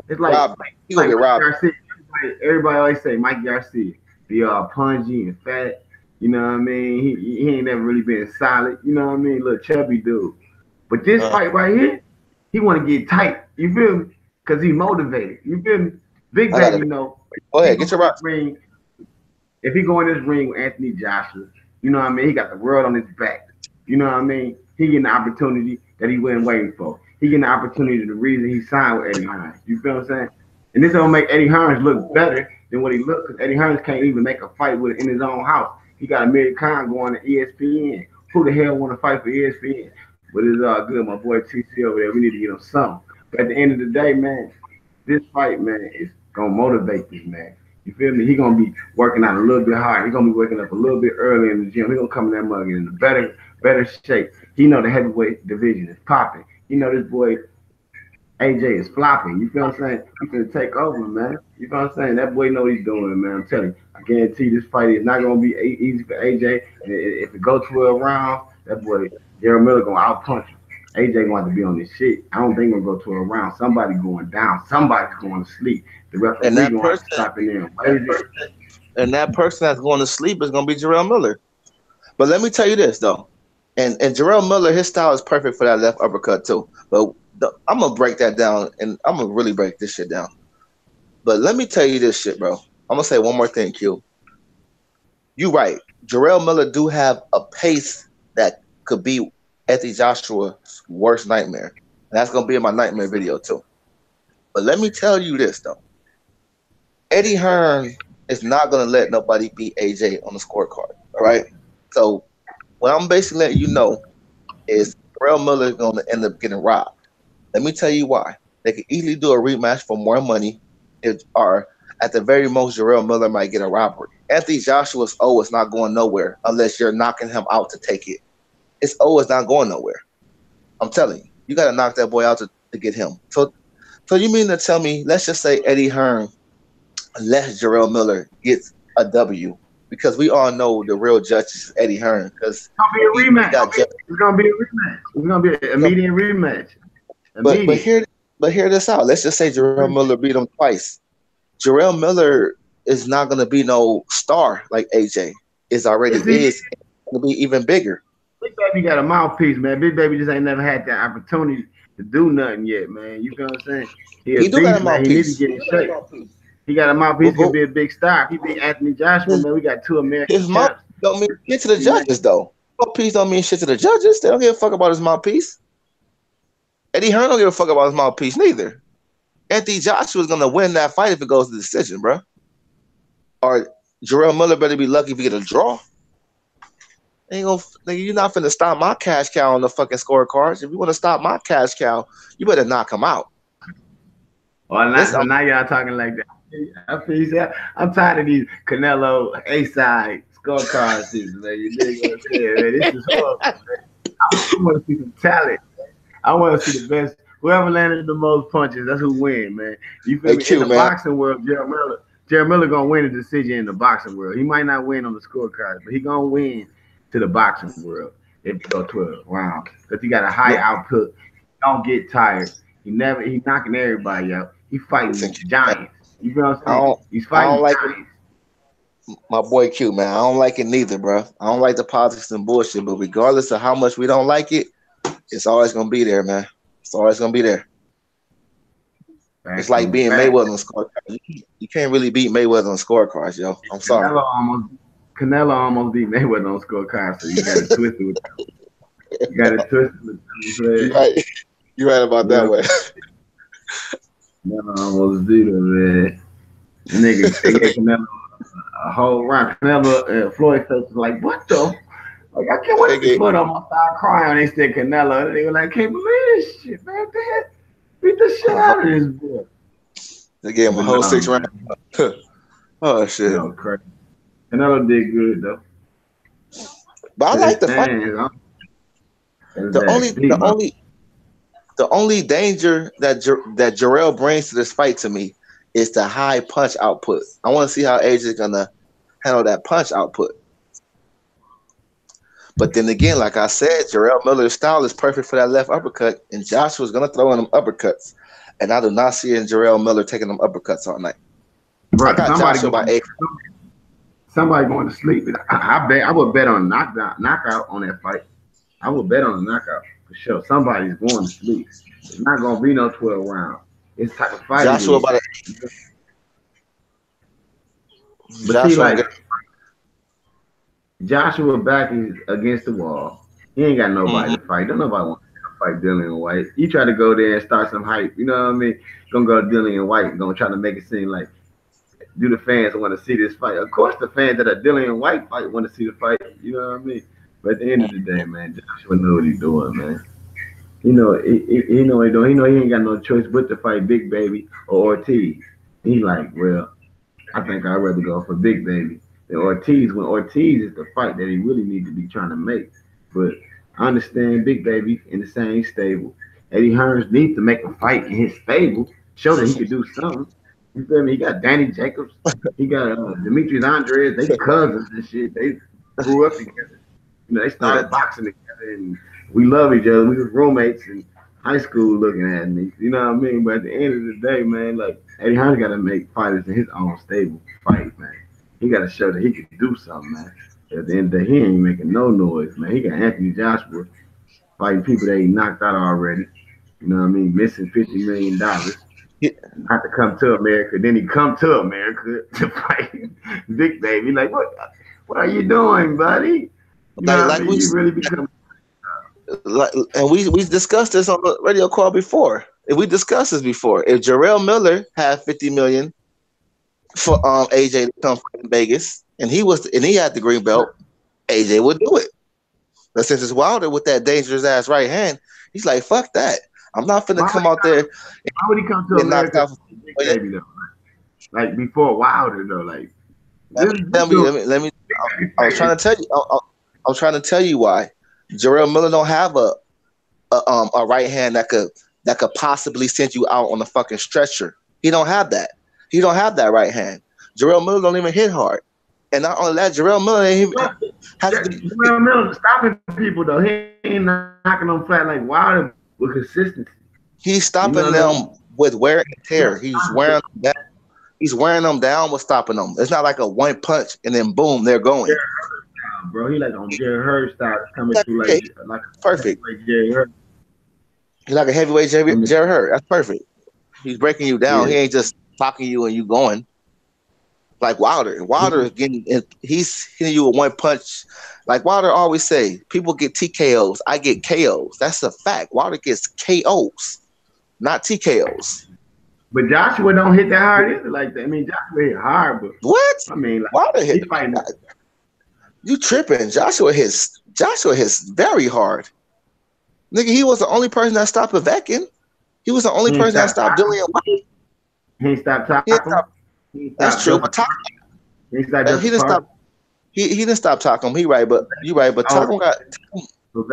It's like Garcia. Everybody always say Mike Garcia be all pungy and fat. You know what I mean? He ain't never really been solid. You know what I mean? Little chubby dude. But this fight right here, he want to get tight. You feel me? Because he motivated. You feel me? Big Baby, you know. Go ahead, get your right. Ring. If he go in this ring with Anthony Joshua, you know what I mean? He got the world on his back. You know what I mean? He getting the opportunity that he wasn't waiting for. He getting the opportunity, the reason he signed with Eddie Hearns. You feel what I'm saying? And this don't make Eddie Hearns look better than what he looked, because Eddie Hearns can't even make a fight with it in his own house. He got Amir Khan going to ESPN. Who the hell want to fight for ESPN? But it's all good. My boy TC over there, we need to get him something. But at the end of the day, man, this fight, man, is going to motivate this man. You feel me? He going to be working out a little bit hard. He going to be waking up a little bit early in the gym. He going to come in that mug in a better shape. He know the heavyweight division is popping. You know this boy AJ is flopping. You feel what I'm saying? He's going to take over, man. You feel what I'm saying? That boy know what he's doing, man. I'm telling you. I guarantee this fight is not going to be easy for AJ. And if it goes 12 rounds, that boy, Jerall Miller, going to out-punch him. AJ going to have to be on this shit. I don't think going to go 12 rounds. Somebody going down. Somebody's going to sleep. The referee going to have to stop in there. And that person that's going to sleep is going to be Jerall Miller. But let me tell you this, though. And Jerall Miller, his style is perfect for that left uppercut, too. But I'm going to break that down, and I'm going to really break this shit down. But let me tell you this shit, bro. I'm going to say one more thing, Q. You right. Jerall Miller do have a pace that could be Anthony Joshua's worst nightmare. And that's going to be in my nightmare video, too. But let me tell you this, though. Eddie Hearn is not going to let nobody beat AJ on the scorecard, all right? So what I'm basically letting you know is Jerall Miller is going to end up getting robbed. Let me tell you why. They could easily do a rematch for more money, or at the very most, Jerall Miller might get a robbery. Anthony Joshua's O is not going nowhere unless you're knocking him out to take it. His O is not going nowhere. I'm telling you. You got to knock that boy out to get him. So you mean to tell me, let's just say Eddie Hearn lets Jerall Miller get a W, because we all know the real judge is Eddie Hearn. It's going to be a rematch. It's going to be a rematch. It's going to be an immediate rematch. But hear this out. Let's just say Jerall Miller beat him twice. Jerall Miller is not going to be no star like AJ is already is. Going to be even bigger. Big Baby got a mouthpiece, man. Big Baby just ain't never had that opportunity to do nothing yet, man. You feel what I'm saying? He do got a mouthpiece. He needs to get in shape. He got a mouthpiece. He's going to be a big star. He beat Anthony Joshua, man. We got 2 American His mouthpiece don't mean shit to the judges, though. Mouthpiece don't mean shit to the judges. They don't give a fuck about his mouthpiece. Eddie Hearn don't give a fuck about his mouthpiece neither. Anthony Joshua is going to win that fight if it goes to decision, bro. Or Jerall Miller better be lucky if he get a draw. You're not finna stop my cash cow on the fucking scorecards. If you want to stop my cash cow, you better knock him out. Well, now y'all talking like that. I'm tired of these Canelo A-side scorecards, man. You dig what I'm saying, man? This is horrible, man. I want to see some talent. I want to see the best. Whoever landed the most punches, that's who win, man. You feel me? In the boxing world, Jerall Miller gonna win a decision in the boxing world. He might not win on the scorecard, but he gonna win to the boxing world if he go 12 rounds, because he got a high output. He don't get tired. He knocking everybody out. He fighting giants. You feel what I'm saying? He's fighting giants. My boy Q, man, I don't like it neither, bro. I don't like the politics and bullshit, but regardless of how much we don't like it, it's always gonna be there, man. It's always gonna be there. It's like being Mayweather on scorecards. You can't really beat Mayweather on scorecards, yo. I'm sorry. Canelo almost beat Mayweather on scorecards, so you got to twist it with them. You got to twist it with them. You're right about that way. Canelo almost beat him, man. Nigga, they gave Canelo a whole round. Canelo, Floyd face was like, what the? Like, I can't wait to put on my start crying. They said Canelo. They were like, can't believe this shit, man. Beat the shit out of this boy. They gave him a whole 6 rounds. Oh shit. No, crazy. Canelo did good though. But I like the fight. The only danger that Jerall brings to this fight to me is the high punch output. I want to see how AJ is gonna handle that punch output. But then again, like I said, Jerall Miller's style is perfect for that left uppercut, and Joshua's gonna throw in them uppercuts. And I do not see Jerall Miller taking them uppercuts all night. Bro, I got Joshua by 8. Somebody going to sleep. I would bet on knockout on that fight. I would bet on a knockout for sure. Somebody's going to sleep. It's not gonna be no 12 round. It's type of fight. Joshua by 8. But Joshua, see, like Joshua back is against the wall. He ain't got nobody to fight. Don't nobody want to fight Dillian White. He try to go there and start some hype. You know what I mean? Gonna go to Dillian White. Gonna try to make it seem like, do the fans want to see this fight? Of course, the fans that are Dillian White fight want to see the fight. You know what I mean? But at the end of the day, man, Joshua know what he's doing, man. He know what he's doing. He know he ain't got no choice but to fight Big Baby or Ortiz. He like, well, I think I'd rather go for Big Baby than Ortiz, when Ortiz is the fight that he really needs to be trying to make. But I understand Big Baby in the same stable. Eddie Hearns needs to make a fight in his stable, show that he could do something. You feel me? He got Danny Jacobs. He got Demetrius Andres. They cousins and shit. They grew up together. You know, they started boxing together, and we love each other. We were roommates in high school looking at me. You know what I mean? But at the end of the day, man, like, Eddie Hearns got to make fighters in his own stable fight, man. He got to show that he can do something, man. At the end of the day, he ain't making no noise, man. He got Anthony Joshua fighting people that he knocked out already. You know what I mean? Missing $50 million. Not to come to America. Then he come to America to fight Big Baby. Like, what are you doing, buddy? You know like we really become. And we discussed this on the radio call before. If we discussed this before, if Jerall Miller had $50 million for AJ to come fight in Vegas, and he had the green belt, AJ would do it. But since it's Wilder with that dangerous ass right hand, he's like, fuck that. I'm not finna come out there. Why would he come to America? Baby, though? Like before Wilder, though. Like, let me. I was trying to tell you. I was trying to tell you why. Jerall Miller don't have a right hand that could possibly send you out on a fucking stretcher. He don't have that. He don't have that right hand. Jerall Miller don't even hit hard. And not only that, Jerall Miller Jerall Miller stopping people though. He ain't knocking them flat like Wilder with consistency. He's stopping them with wear and tear. He's wearing them down. He's wearing them down with stopping them. It's not like a one punch and then boom, they're going. Bro, he like on Jerry Hurd style, coming through like perfect. Jerry Hurd. He's like a heavyweight Jerry Hurd. That's perfect. He's breaking you down. Yeah. He ain't just talking you and you going. Like Wilder. Wilder is he's hitting you with one punch. Like Wilder always say, people get TKOs. I get KOs. That's a fact. Wilder gets KOs, not TKOs. But Joshua don't hit that hard either. Like that. I mean, Joshua hit hard, but what? I mean, like, Wilder hit. You tripping? Joshua hits very hard. Nigga, he was the only person that stopped Povetkin. He was the only person that stopped Dillian White. He stopped talking. That's true, but he didn't stop. He didn't stop talking. He right, but you right. But Takum do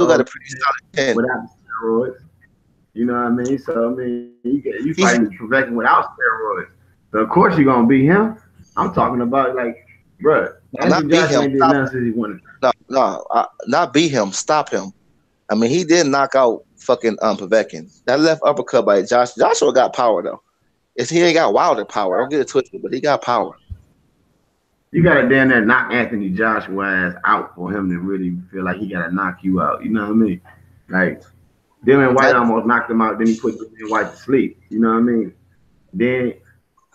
got a pretty solid 10. Without steroids, you know what I mean. So I mean, you fighting Povetkin without steroids. So of course you're gonna beat him. I'm talking about like, bro. Not beat him. Not beat him. Stop him. I mean, he did knock out fucking Povetkin. That left uppercut by Joshua got power though. He ain't got Wilder power. Don't get it twisted, but he got power. You gotta damn near knock Anthony Joshua ass out for him to really feel like he gotta knock you out. You know what I mean? Like Dillian White almost knocked him out, then he put Dillian White to sleep. You know what I mean? Then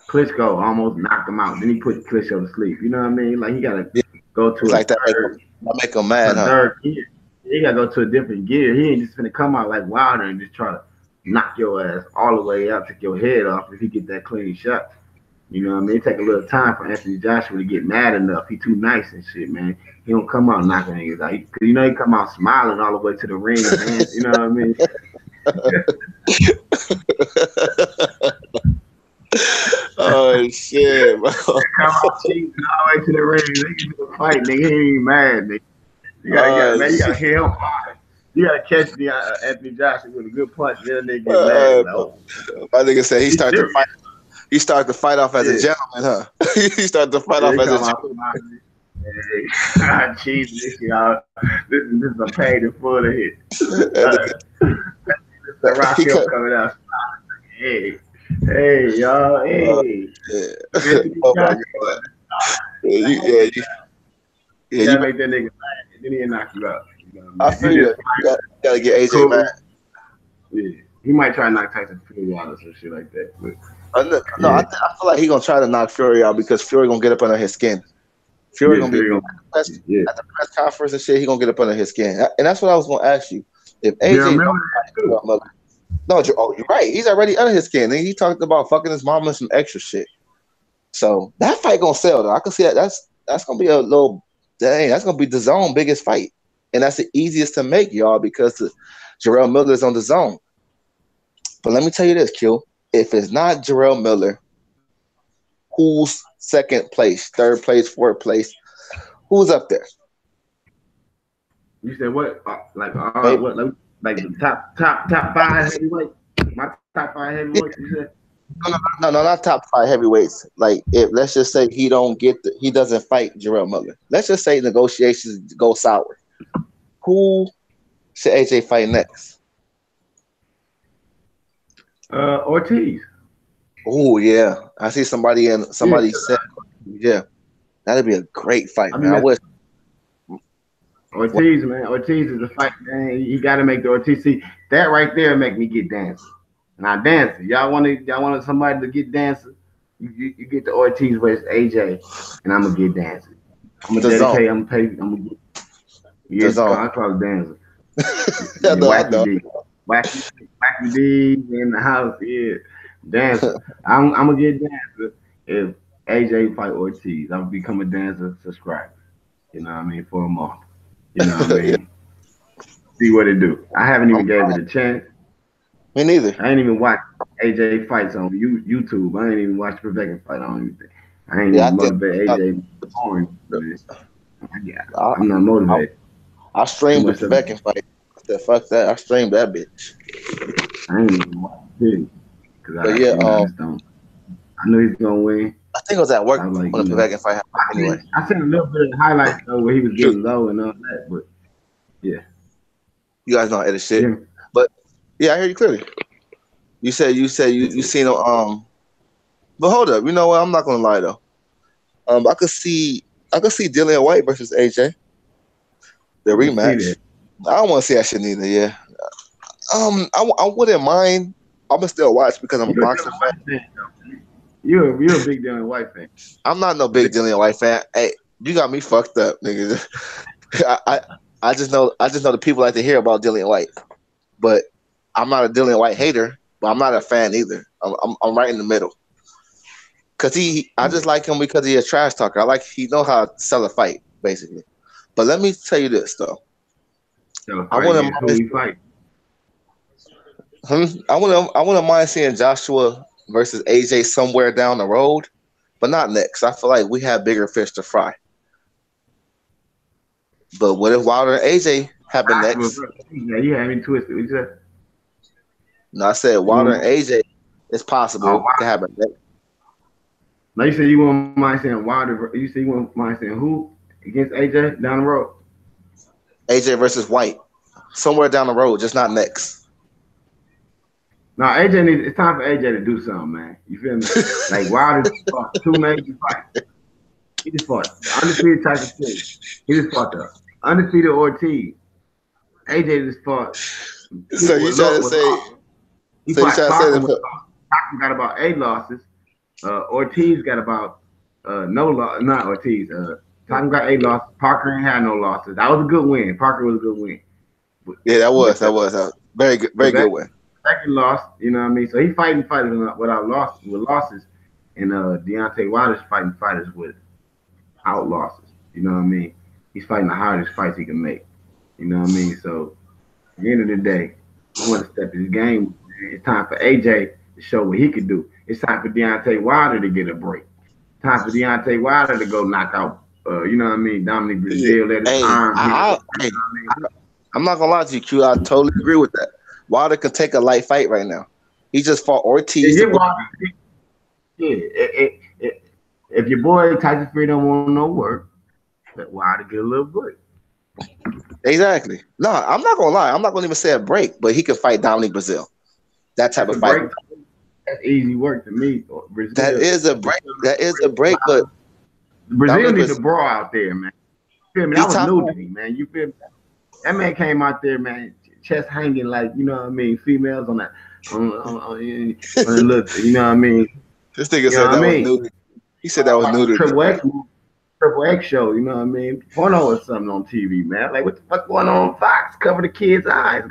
Klitschko almost knocked him out, then he put Klitschko to sleep. You know what I mean? Like he gotta go to like that. Make him mad, huh? Third gear. He gotta go to a different gear. He ain't just gonna come out like Wilder and just try to knock your ass all the way out, take your head off if he get that clean shot. You know what I mean? It take a little time for Anthony Joshua to get mad enough. He too nice and shit, man. He don't come out knocking niggas out. Cause you know he come out smiling all the way to the ring and dance. You know what I mean? Oh shit, bro. Come out cheating all the way to the ring. Nigga do a fight, nigga. He ain't even mad, nigga. You gotta hear him fight. You gotta catch the Anthony Joshua with a good punch. Then they get mad. Like, oh. My nigga said he started to fight. He started to fight off as a gentleman, huh? He started to fight off as a gentleman. Hey, Jesus, y'all. This is a paid in full to hit. Rockhill coming out. Hey, y'all. Hey. Oh my God. You make that nigga mad, and then he'll knock you out. You know I feel you. Gotta get AJ mad. Yeah, he might try to knock Tyson Fury out or some shit like that. But, I feel like he's gonna try to knock Fury out because Fury gonna get up under his skin. Fury gonna be at the press conference and shit. He gonna get up under his skin, and that's what I was gonna ask you. If AJ, you're right. He's already under his skin. And he talked about fucking his mom and some extra shit. So that fight gonna sell though. I can see that. That's gonna be a little. Dang, that's gonna be the zone biggest fight, and that's the easiest to make, y'all, because Jerall Miller is on the zone. But let me tell you this, Q. If it's not Jerall Miller, who's second place, third place, fourth place? Who's up there? You said what? Like the top 5 heavyweights? My top 5 heavyweights, you said? No, not top 5 heavyweights. Like, if let's just say he doesn't fight Jerall Miller. Let's just say negotiations go sour. Who should AJ fight next? Ortiz. Oh yeah, I see somebody said, yeah, that'd be a great fight, man. I wish. Ortiz, man. Ortiz is a fight, man. You got to make the Ortiz. See, that right there make me get dancing. Now dancing, y'all wanted somebody to get dancing. You get the Ortiz versus AJ, and I'm gonna get dancing. I'm gonna dedicate. I'm gonna pay. I'm gonna get. Yes, I call it dancing. Wacky D's in the house, yeah, dancer. I'm gonna get dancer if AJ fight Ortiz. I'm become a dancer subscriber. You know what I mean, for a month. You know what I mean. See what it do. I haven't even gave it a chance. Me neither. I ain't even watch AJ fights on YouTube. I ain't even watch Povetkin fight on anything. I ain't even motivate AJ. I'm not motivated. I streamed the Povetkin fight. I said, fuck that. I streamed that bitch. I ain't even watch it. I know he's gonna win. I think it was at work when the Povetkin fight happened. Anyway, I seen a little bit of highlights though where he was getting low and all that, but yeah. You guys don't edit shit, but yeah, I hear you clearly. You said you seen him. But hold up, you know what? I'm not gonna lie though. I could see Dillian White versus AJ. The rematch. I don't want to see that shit neither. Yeah. I wouldn't mind. I'm gonna still watch because I'm a boxing fan. You're a big Dillian White fan. I'm not no big Dillian White fan. Hey, you got me fucked up, nigga. I just know the people like to hear about Dillian White, but I'm not a Dillian White hater, but I'm not a fan either. I'm right in the middle. Cause I just like him because he's a trash talker. He know how to sell a fight, basically. But let me tell you this though. I wouldn't mind seeing Joshua versus AJ somewhere down the road, but not next. I feel like we have bigger fish to fry. But what if Wilder and AJ happen next? Yeah, you have me twisted. What you said? No, I said Wilder and AJ. It's possible to happen next. Now you said you wouldn't mind saying Wilder. You said you wouldn't mind saying who against AJ down the road? AJ versus White, somewhere down the road, just not next. No, it's time for AJ to do something, man. You feel me? Like Wilder fought 2 major fights. He just fought the undefeated Tyson Fury. He just fought the undefeated Ortiz. AJ just fought. So you trying to say? He fought Tyson got about 8 losses. Ortiz got about no loss. Not Ortiz. Tyson got 8 losses. Parker ain't had no losses. That was a good win. Parker was a good win. Yeah, that was a very good win. Second loss, you know what I mean? So he fighting without losses. And Deontay Wilder's fighting fighters without losses. You know what I mean? He's fighting the hardest fights he can make. You know what I mean? So at the end of the day, he want to step his game. It's time for AJ to show what he can do. It's time for Deontay Wilder to get a break. Time for Deontay Wilder to go knock out, you know what I mean, Dominic Brazil. Let his arm hit. I'm not gonna lie to you, Q. I totally agree with that. Wilder could take a light fight right now. He just fought Ortiz. If your boy Tyson Fury don't want no work, let Wilder get a little break. Exactly. No, I'm not gonna lie. I'm not gonna even say a break, but he could fight Dominic Brazil. That type of fight. That's easy work to me. Brazil, that is a break. That is a break, but Brazil needs a brawl out there, man. You feel me? That was new to me, man. You feel me? That man came out there, man, chest hanging like, you know what I mean, females on that, on the look, you know what I mean? This nigga said that was new. He said that was new to Triple X show, you know what I mean? Porno or something on TV, man. Like, what the fuck going on Fox? Cover the kid's eyes.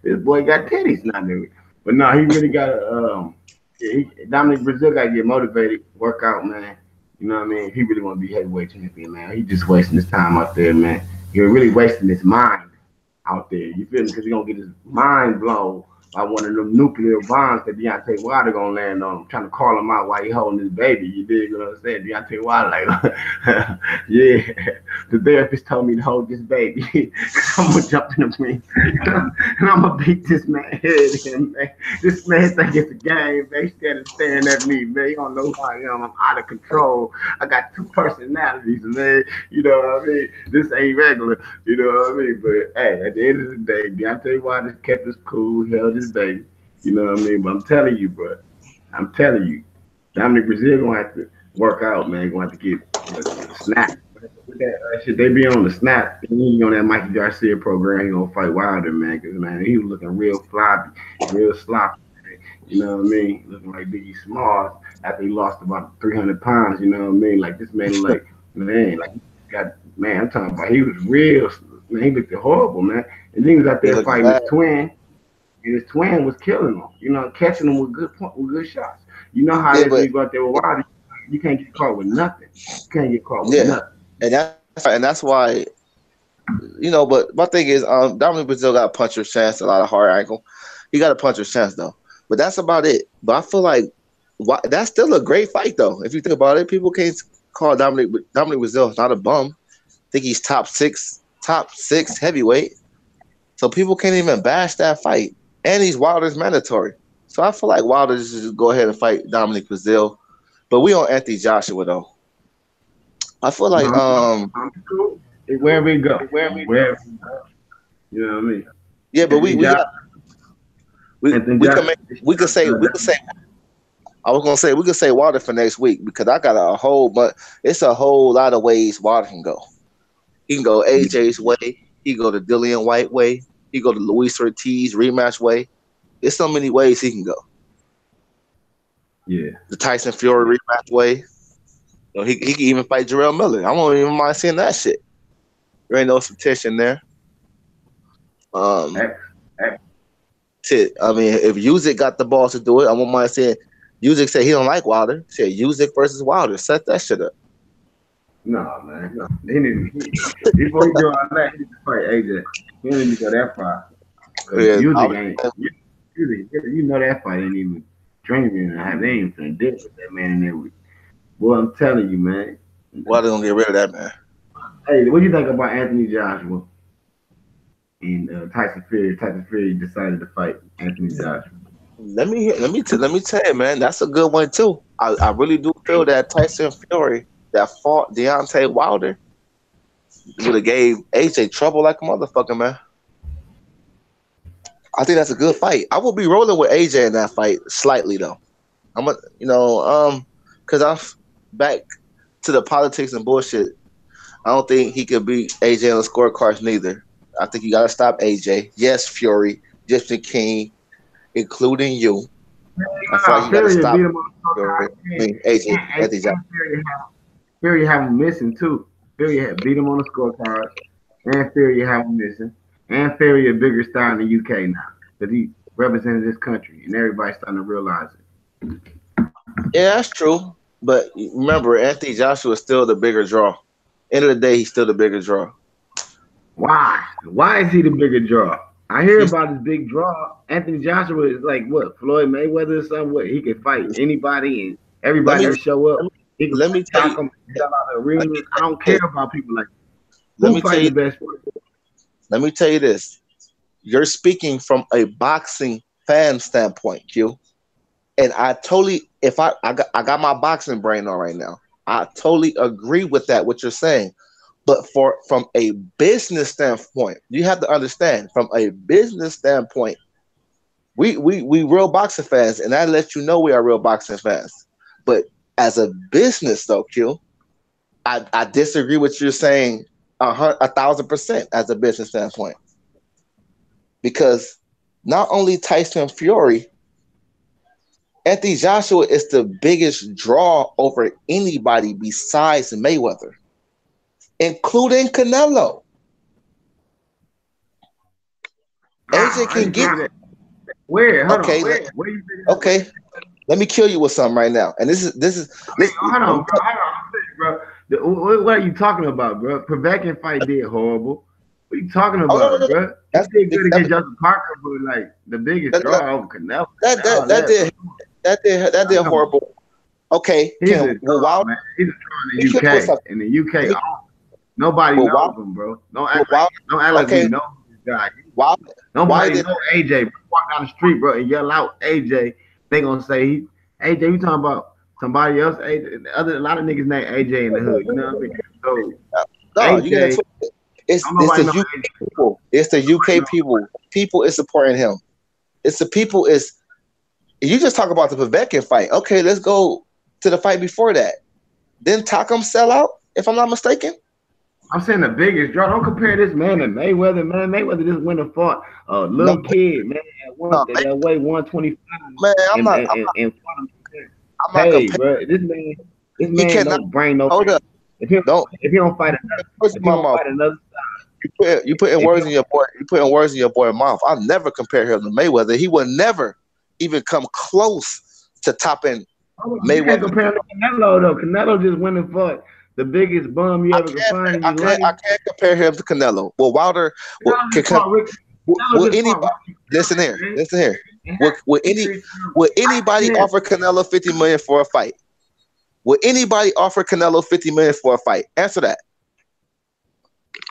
This boy got titties now, dude. But no, he really got to, Dominic Brazil got to get motivated, work out, man. You know what I mean? If he really want to be heavyweight champion, man, he just wasting his time out there, man. He's really wasting his mind out there. You feel me? Because he's going to get his mind blown by one of them nuclear bombs that Deontay Wilder going to land on him, trying to call him out while he holding his baby. You dig what I'm saying? Deontay Wilder, like, yeah, the therapist told me to hold this baby. I'm going to jump in the ring. And I'm going to beat this man's head in, man. This man think it's a game, man. He's scared of staring at me, man. He don't know who I am. I'm out of control. I got two personalities, man. You know what I mean? This ain't regular. You know what I mean? But, hey, at the end of the day, Deontay Wilder kept us cool, held his baby. You know what I mean? But I'm telling you, bro. I'm telling you, Dominic Brazil gonna have to work out, man. Gonna have to get a snap. Should they be on the snap? He on that Mikey Garcia program. He gonna fight Wilder, man. Because man, he was looking real floppy, real sloppy. Man. You know what I mean? Looking like Biggie Smalls after he lost about 300 pounds. You know what I mean? Like this man, like man, like got man. I'm talking about he was real. Man, he looked horrible, man. And then he was out there fighting his twin. And his twin was killing him, you know, catching him with good shots. You know how you go out there with Wilder, you can't get caught with nothing. You can't get caught with nothing. And that's why, you know. But my thing is, Dominic Brazil got a puncher's chance, a lot of hard ankle. He got a puncher's chance though, but that's about it. But I feel like that's still a great fight though. If you think about it, people can't call Dominic Brazil not a bum. I think he's top six heavyweight, so people can't even bash that fight. And he's Wilder's mandatory. So I feel like Wilder just go ahead and fight Dominic Brazil. But we on Anthony Joshua though. I feel like wherever we go. You know what I mean? Yeah, but we could say I was gonna say we could say Wilder for next week because I got it's a whole lot of ways Wilder can go. He can go AJ's way, he can go the Dillian White way. He go to Luis Ortiz rematch way. There's so many ways he can go. Yeah. The Tyson Fury rematch way. You know, he can even fight Jerall Miller. I won't even mind seeing that shit. There ain't no competition there. Shit. I mean, if Usyk got the balls to do it, I won't mind saying Usyk said he don't like Wilder. He said Usyk versus Wilder. Set that shit up. No, man. No. Before he do all that, he need to fight AJ. He don't need to go that far. Usyk, you know that fight ain't even dreaming. They ain't finna deal with that man in there. Boy, I'm telling you, man. Wilder gonna get rid of that man. Hey, what do you think about Anthony Joshua and Tyson Fury? Tyson Fury decided to fight Anthony Joshua. Let me tell you, man. That's a good one too. I really do feel that Tyson Fury that fought Deontay Wilder would have gave AJ trouble like a motherfucker, man. I think that's a good fight. I will be rolling with AJ in that fight slightly though. Because I'm back to the politics and bullshit. I don't think he could beat AJ on the scorecards neither. I think you got to stop AJ. Yes, Fury, Egyptian King, including you. I feel like you got to stop Fury. AJ. Fury have him missing too. Fury had beat him on the scorecard, and Fury have him missing. And Fury a bigger star in the UK now because he represented this country, and everybody's starting to realize it. Yeah, that's true. But remember, Anthony Joshua is still the bigger draw. End of the day, he's still the bigger draw. Why? Why is he the bigger draw? I hear He's, about his big draw. Anthony Joshua is like what? Floyd Mayweather or something? What? He can fight anybody and let everybody me will show up. He can let me tell stock you. him, sell out the Let arena. me I don't tell care you. about people like Let who me tell fight you. the best. Let me tell you this. You're speaking from a boxing fan standpoint, Q. And I totally, if I got my boxing brain on right now, I totally agree with that, what you're saying. But from a business standpoint, you have to understand, from a business standpoint, we real boxing fans, and I let you know we are real boxing fans. But as a business though, Q, I disagree with you saying 1,000% as a business standpoint. Because not only Tyson Fury, Anthony Joshua is the biggest draw over anybody besides Mayweather, including Canelo. AJ can get where? Hold on. okay. Where you think Okay, let me kill you with something right now. And this is hold on, bro. What are you talking about, bro? Prevakin fight did horrible. What are you talking about, no. bro? That's did good against Justin Parker, but like the biggest draw over Canelo. That did horrible. Okay, He's a draw, man. He's a draw in the UK. In the UK, nobody knows him, bro. Don't act like we know this guy. Nobody know AJ. Bro. Walk down the street, bro, and yell out AJ. They gonna say AJ. You talking about somebody else? AJ. A lot of niggas named AJ in the hood. You know what I mean? So no, AJ, it's the UK people. It's the UK people. People is supporting him. It's the people is. You just talk about the Povetkin fight. Okay, let's go to the fight before that. Didn't Takam sell out, if I'm not mistaken? I'm saying the biggest draw. Don't compare this man to Mayweather, man. Mayweather just went and fought a little kid, man, that weigh 125. Man, I'm not comparing. Bro, this man don't bring no. Hold up. If he don't fight another side. You putting words in your boy. You putting words in your boy's mouth. I'll never compare him to Mayweather. He will never even come close to topping Mayweather. You can't compare him to Canelo though. Canelo just went and fought the biggest bum you ever could find in your life. I can't compare him to Canelo. Well, Wilder. Listen here. Would anybody offer Canelo $50 million for a fight? Would anybody offer Canelo $50 million for a fight? Answer that.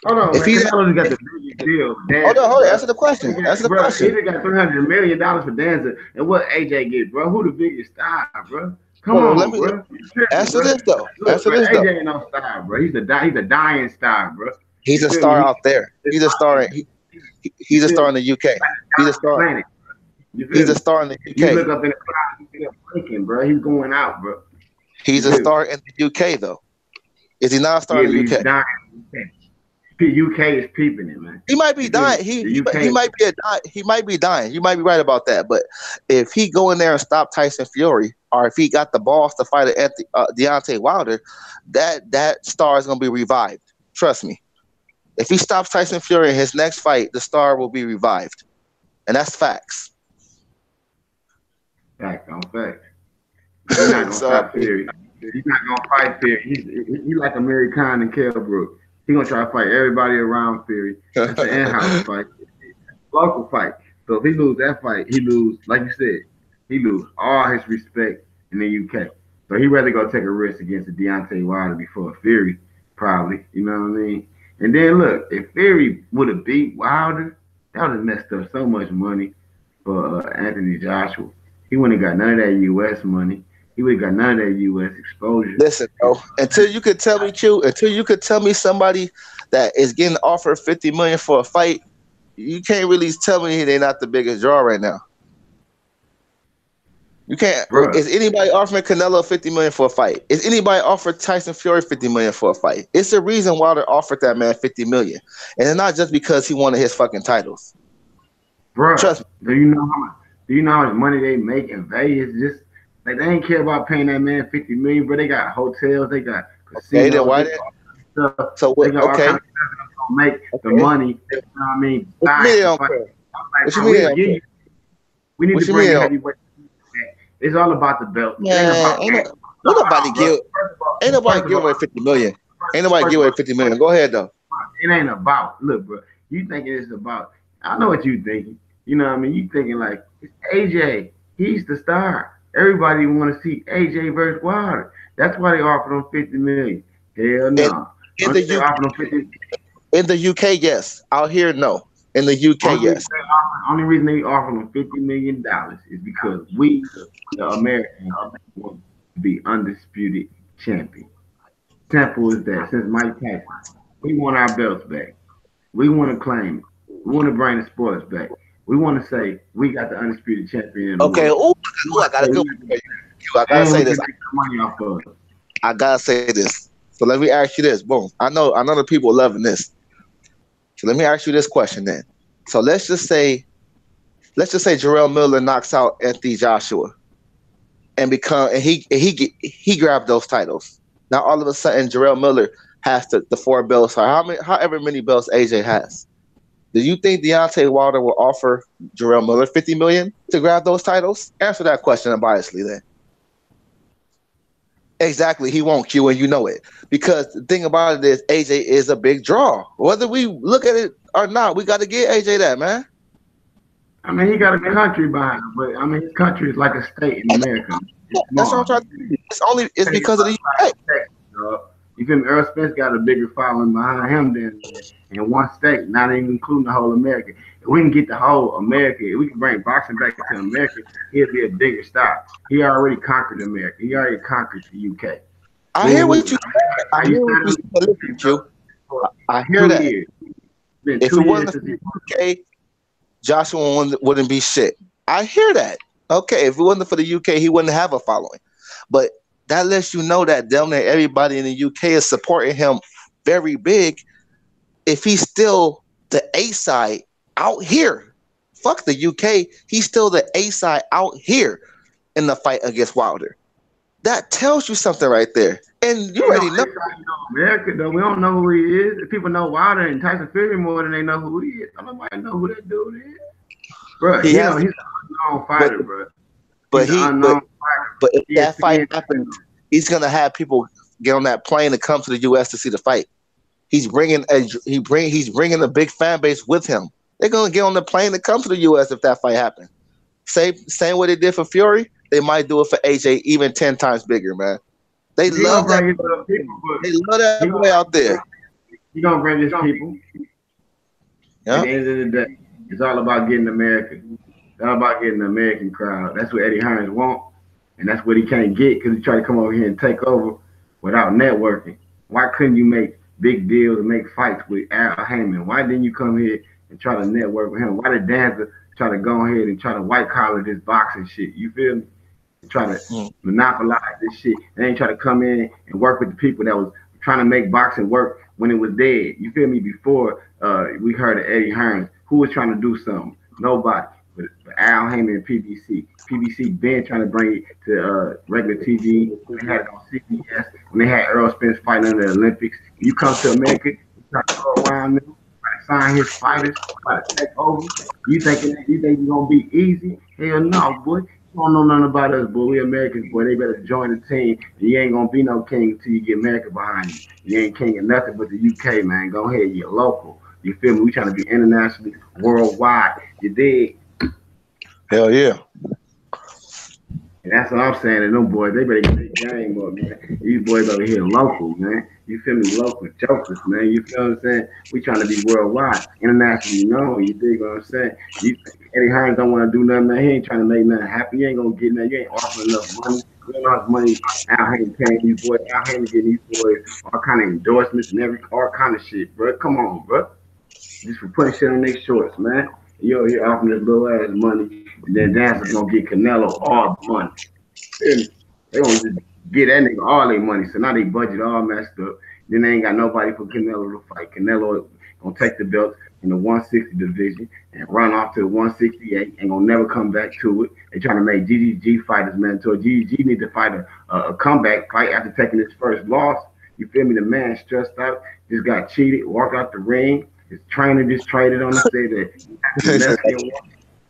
Hold on, if Canelo's got the biggest deal. Hold on. Answer the question. He just got $300 million for Danza, and what AJ get, bro? Who the biggest star, bro? Come on, bro. Answer this though. AJ ain't no star, bro. He's a dying star, bro. He's a star out there. He's a star. He's a star in the UK. He's a star. He's a star in the UK. You look up in the cloud, he's breaking, bro. He's going out, bro. He's a star in the UK though. Is he not a star in the UK? He's dying. UK is peeping it, man. He might be dying. He might be dying. You might be right about that. But if he go in there and stop Tyson Fury, or if he got the balls to fight Deontay Wilder, that star is gonna be revived. Trust me. If he stops Tyson Fury in his next fight, the star will be revived, and that's facts. Facts on facts. He's not gonna stop Fury. He's not gonna fight Fury. He's like Amir Khan and Kell Brook. He's gonna try to fight everybody around Fury. It's an in-house fight, local fight. So if he lose that fight, he lose, like you said, he lose all his respect in the UK. So he rather go take a risk against a Deontay Wilder before Fury, probably. You know what I mean? And then look, if Fury would have beat Wilder, that would have messed up so much money for Anthony Joshua. He wouldn't have got none of that US money. He would have got none of that U.S. exposure. Listen, bro. Until you could tell me somebody that is getting offered $50 million for a fight, you can't really tell me they're not the biggest draw right now. You can't. Bruh. Is anybody offering Canelo $50 million for a fight? Is anybody offering Tyson Fury $50 million for a fight? It's the reason Wilder offered that man $50 million, and it's not just because he wanted his fucking titles. Bro, trust me. Do you know how much money they make in Vegas? Just like they ain't care about paying that man $50 million, but they got hotels, they got casinos, so what? They got all kinds of stuff to make the money. You know what I mean? What you mean? We need to bring heavyweight It's all about the belt. Man, ain't nobody give away 50 million. Ain't nobody give away 50 million. Go ahead though. It ain't about. Look, bro. You thinking it's about? I know what you thinking. You know what I mean? You thinking like it's AJ. He's the star. Everybody want to see AJ versus Wilder. That's why they offered him 50 million. Hell no. In the UK, yes. Out here, no. In the UK, yes. Only reason they offered him $50 million is because we, the Americans, want to be undisputed champion. Simple as that. Since Mike Tyson, we want our belts back. We want to claim it. We want to bring the sports back. We want to say we got the undisputed champion in the world. I gotta go. I gotta say this. I gotta say this. So let me ask you this. Boom. I know the people loving this. So let me ask you this question then. So let's just say Jerall Miller knocks out Anthony Joshua and he grabbed those titles. Now all of a sudden Jerall Miller has the 4 belts or however many belts AJ has. Do you think Deontay Wilder will offer Jerall Miller $50 million to grab those titles? Answer that question unbiasedly then. Exactly, he won't, Q, and you know it. Because the thing about it is AJ is a big draw. Whether we look at it or not, we got to get AJ that, man. I mean, he got a country behind him, but I mean, his country is like a state in America. That's what I'm trying to do. It's because of the UK. You feel me? Earl Spence got a bigger following behind him than in one state, not even including the whole America. If we can get the whole America, if we can bring boxing back to America, he'll be a bigger star. He already conquered America. He already conquered the UK. I hear what you said. I hear that. If it wasn't for the UK, Joshua wouldn't be shit. I hear that. Okay, if it wasn't for the UK, he wouldn't have a following. But that lets you know that damn near everybody in the UK is supporting him very big. If he's still the A side out here, fuck the UK, he's still the A side out here in the fight against Wilder. That tells you something right there. And you already know. America, though, we don't know who he is. If people know Wilder and Tyson Fury more than they know who he is, nobody know who that dude is. Bro, he's an unknown fighter, bro. But if that fight happens, he's gonna have people get on that plane to come to the U.S. to see the fight. He's bringing a big fan base with him. They're gonna get on the plane to come to the U.S. if that fight happens. Same way they did for Fury, they might do it for AJ even 10 times bigger, man. They love that. They love that boy out there. You gonna bring his people. Yeah. At the end of the day, it's all about getting America. It's all about getting the American crowd. That's what Eddie Hearns wants. And that's what he can't get because he tried to come over here and take over without networking. Why couldn't you make big deals and make fights with Al Heyman? Why didn't you come here and try to network with him? Why did Dancer try to go ahead and try to white collar this boxing shit? You feel me? Try to monopolize this shit. They ain't try to come in and work with the people that was trying to make boxing work when it was dead. You feel me? Before we heard of Eddie Hearns, who was trying to do something? Nobody. But Al Heyman and PBC. PBC been trying to bring it to regular TV. They had it on CBS when they had Earl Spence fighting in the Olympics. You come to America, you try to go around them, try to sign his fighters, try to take over. You think it's gonna be easy? Hell no, boy. You don't know nothing about us, boy. We Americans, boy. They better join the team. You ain't gonna be no king until you get America behind you. You ain't king of nothing but the UK, man. Go ahead, you're local. You feel me? We trying to be internationally, worldwide. You dig? Hell yeah. And that's what I'm saying. And them boys, they better get their game up, man. These boys over here local, man. You feel me? Local jokers, man. You feel what I'm saying? We trying to be worldwide, internationally known. You dig what I'm saying? Eddie Hearns don't want to do nothing, man. He ain't trying to make nothing happen. You ain't gonna get nothing. You ain't offering enough money. You don't know how much money out here paying these boys. Out here getting these boys all kind of endorsements and all kind of shit, bro. Come on, bro. Just for putting shit on their shorts, man. You're offering this little ass money, and then Dancer's gonna get Canelo all the money. They gonna just get that nigga all their money, so now they budget all messed up. Then they ain't got nobody for Canelo to fight. Canelo gonna take the belt in the 160 division and run off to the 168 and gonna never come back to it. They trying to make GGG fighters mandatory. GGG need to fight a comeback fight after taking his first loss. You feel me? The man stressed out, just got cheated, walked out the ring. His trainer just traded on him, said that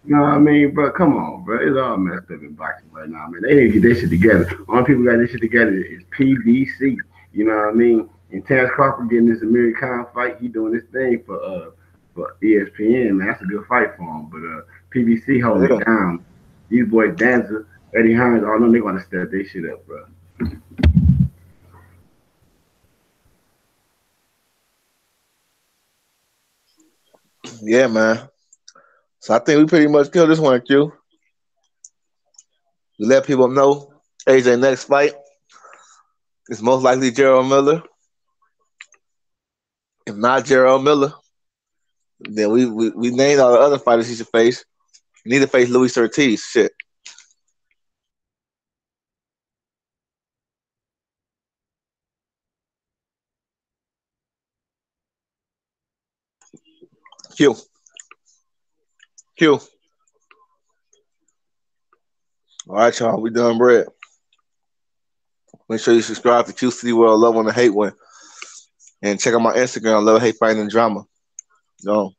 No, I mean, bro, come on, bro. It's all messed up in boxing right now, man. They need to get this shit together. Only people got this shit together is PBC. You know what I mean? And Terrence Crawford getting this Amir Khan fight. He doing this thing for ESPN, man. That's a good fight for him. But PBC holding Yeah, it down. These boys, Dancer, Eddie Hearns, all them, they gonna step their shit up, bro. yeah, man. So I think we pretty much killed this one, Q. We let people know AJ next fight is most likely Jerall Miller. If not Jerall Miller, then we named all the other fighters he should face. He need to face Luis Ortiz. Shit. Q. Q. All right, y'all. We done bread. Make sure you subscribe to Q City World Love on the Hate One. And check out my Instagram, Love Hate Fighting and Drama. Go.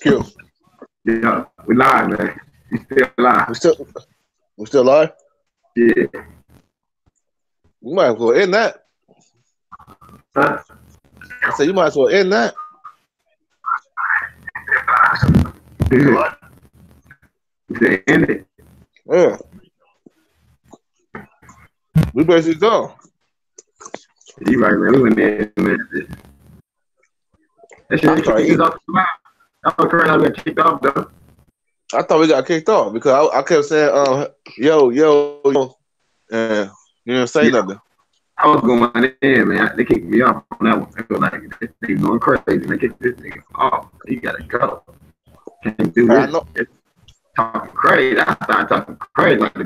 Q. Yeah, we live, man. We still live. We still live? Yeah. You might as well end that. Huh? I said you might as well end that. You said end it. Yeah. We basically go. You right, man. We went there, man. That shit is off the map. I was trying to get kicked off, though. I thought we got kicked off because I kept saying, yo, and you didn't say nothing. I was going in, man. They kicked me off on that one. I feel like they going crazy. They kicked this nigga off. You gotta go. Can't do this. I know. Talking crazy. I started talking crazy. Like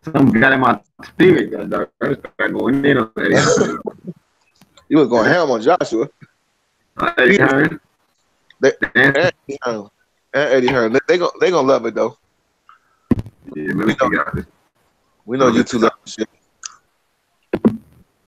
something got in my spirit. I started going in on that. You was going ham on Joshua. Eddie Hearn. Eddie Hearn. They gonna love it though. Yeah, man, we know you two love shit.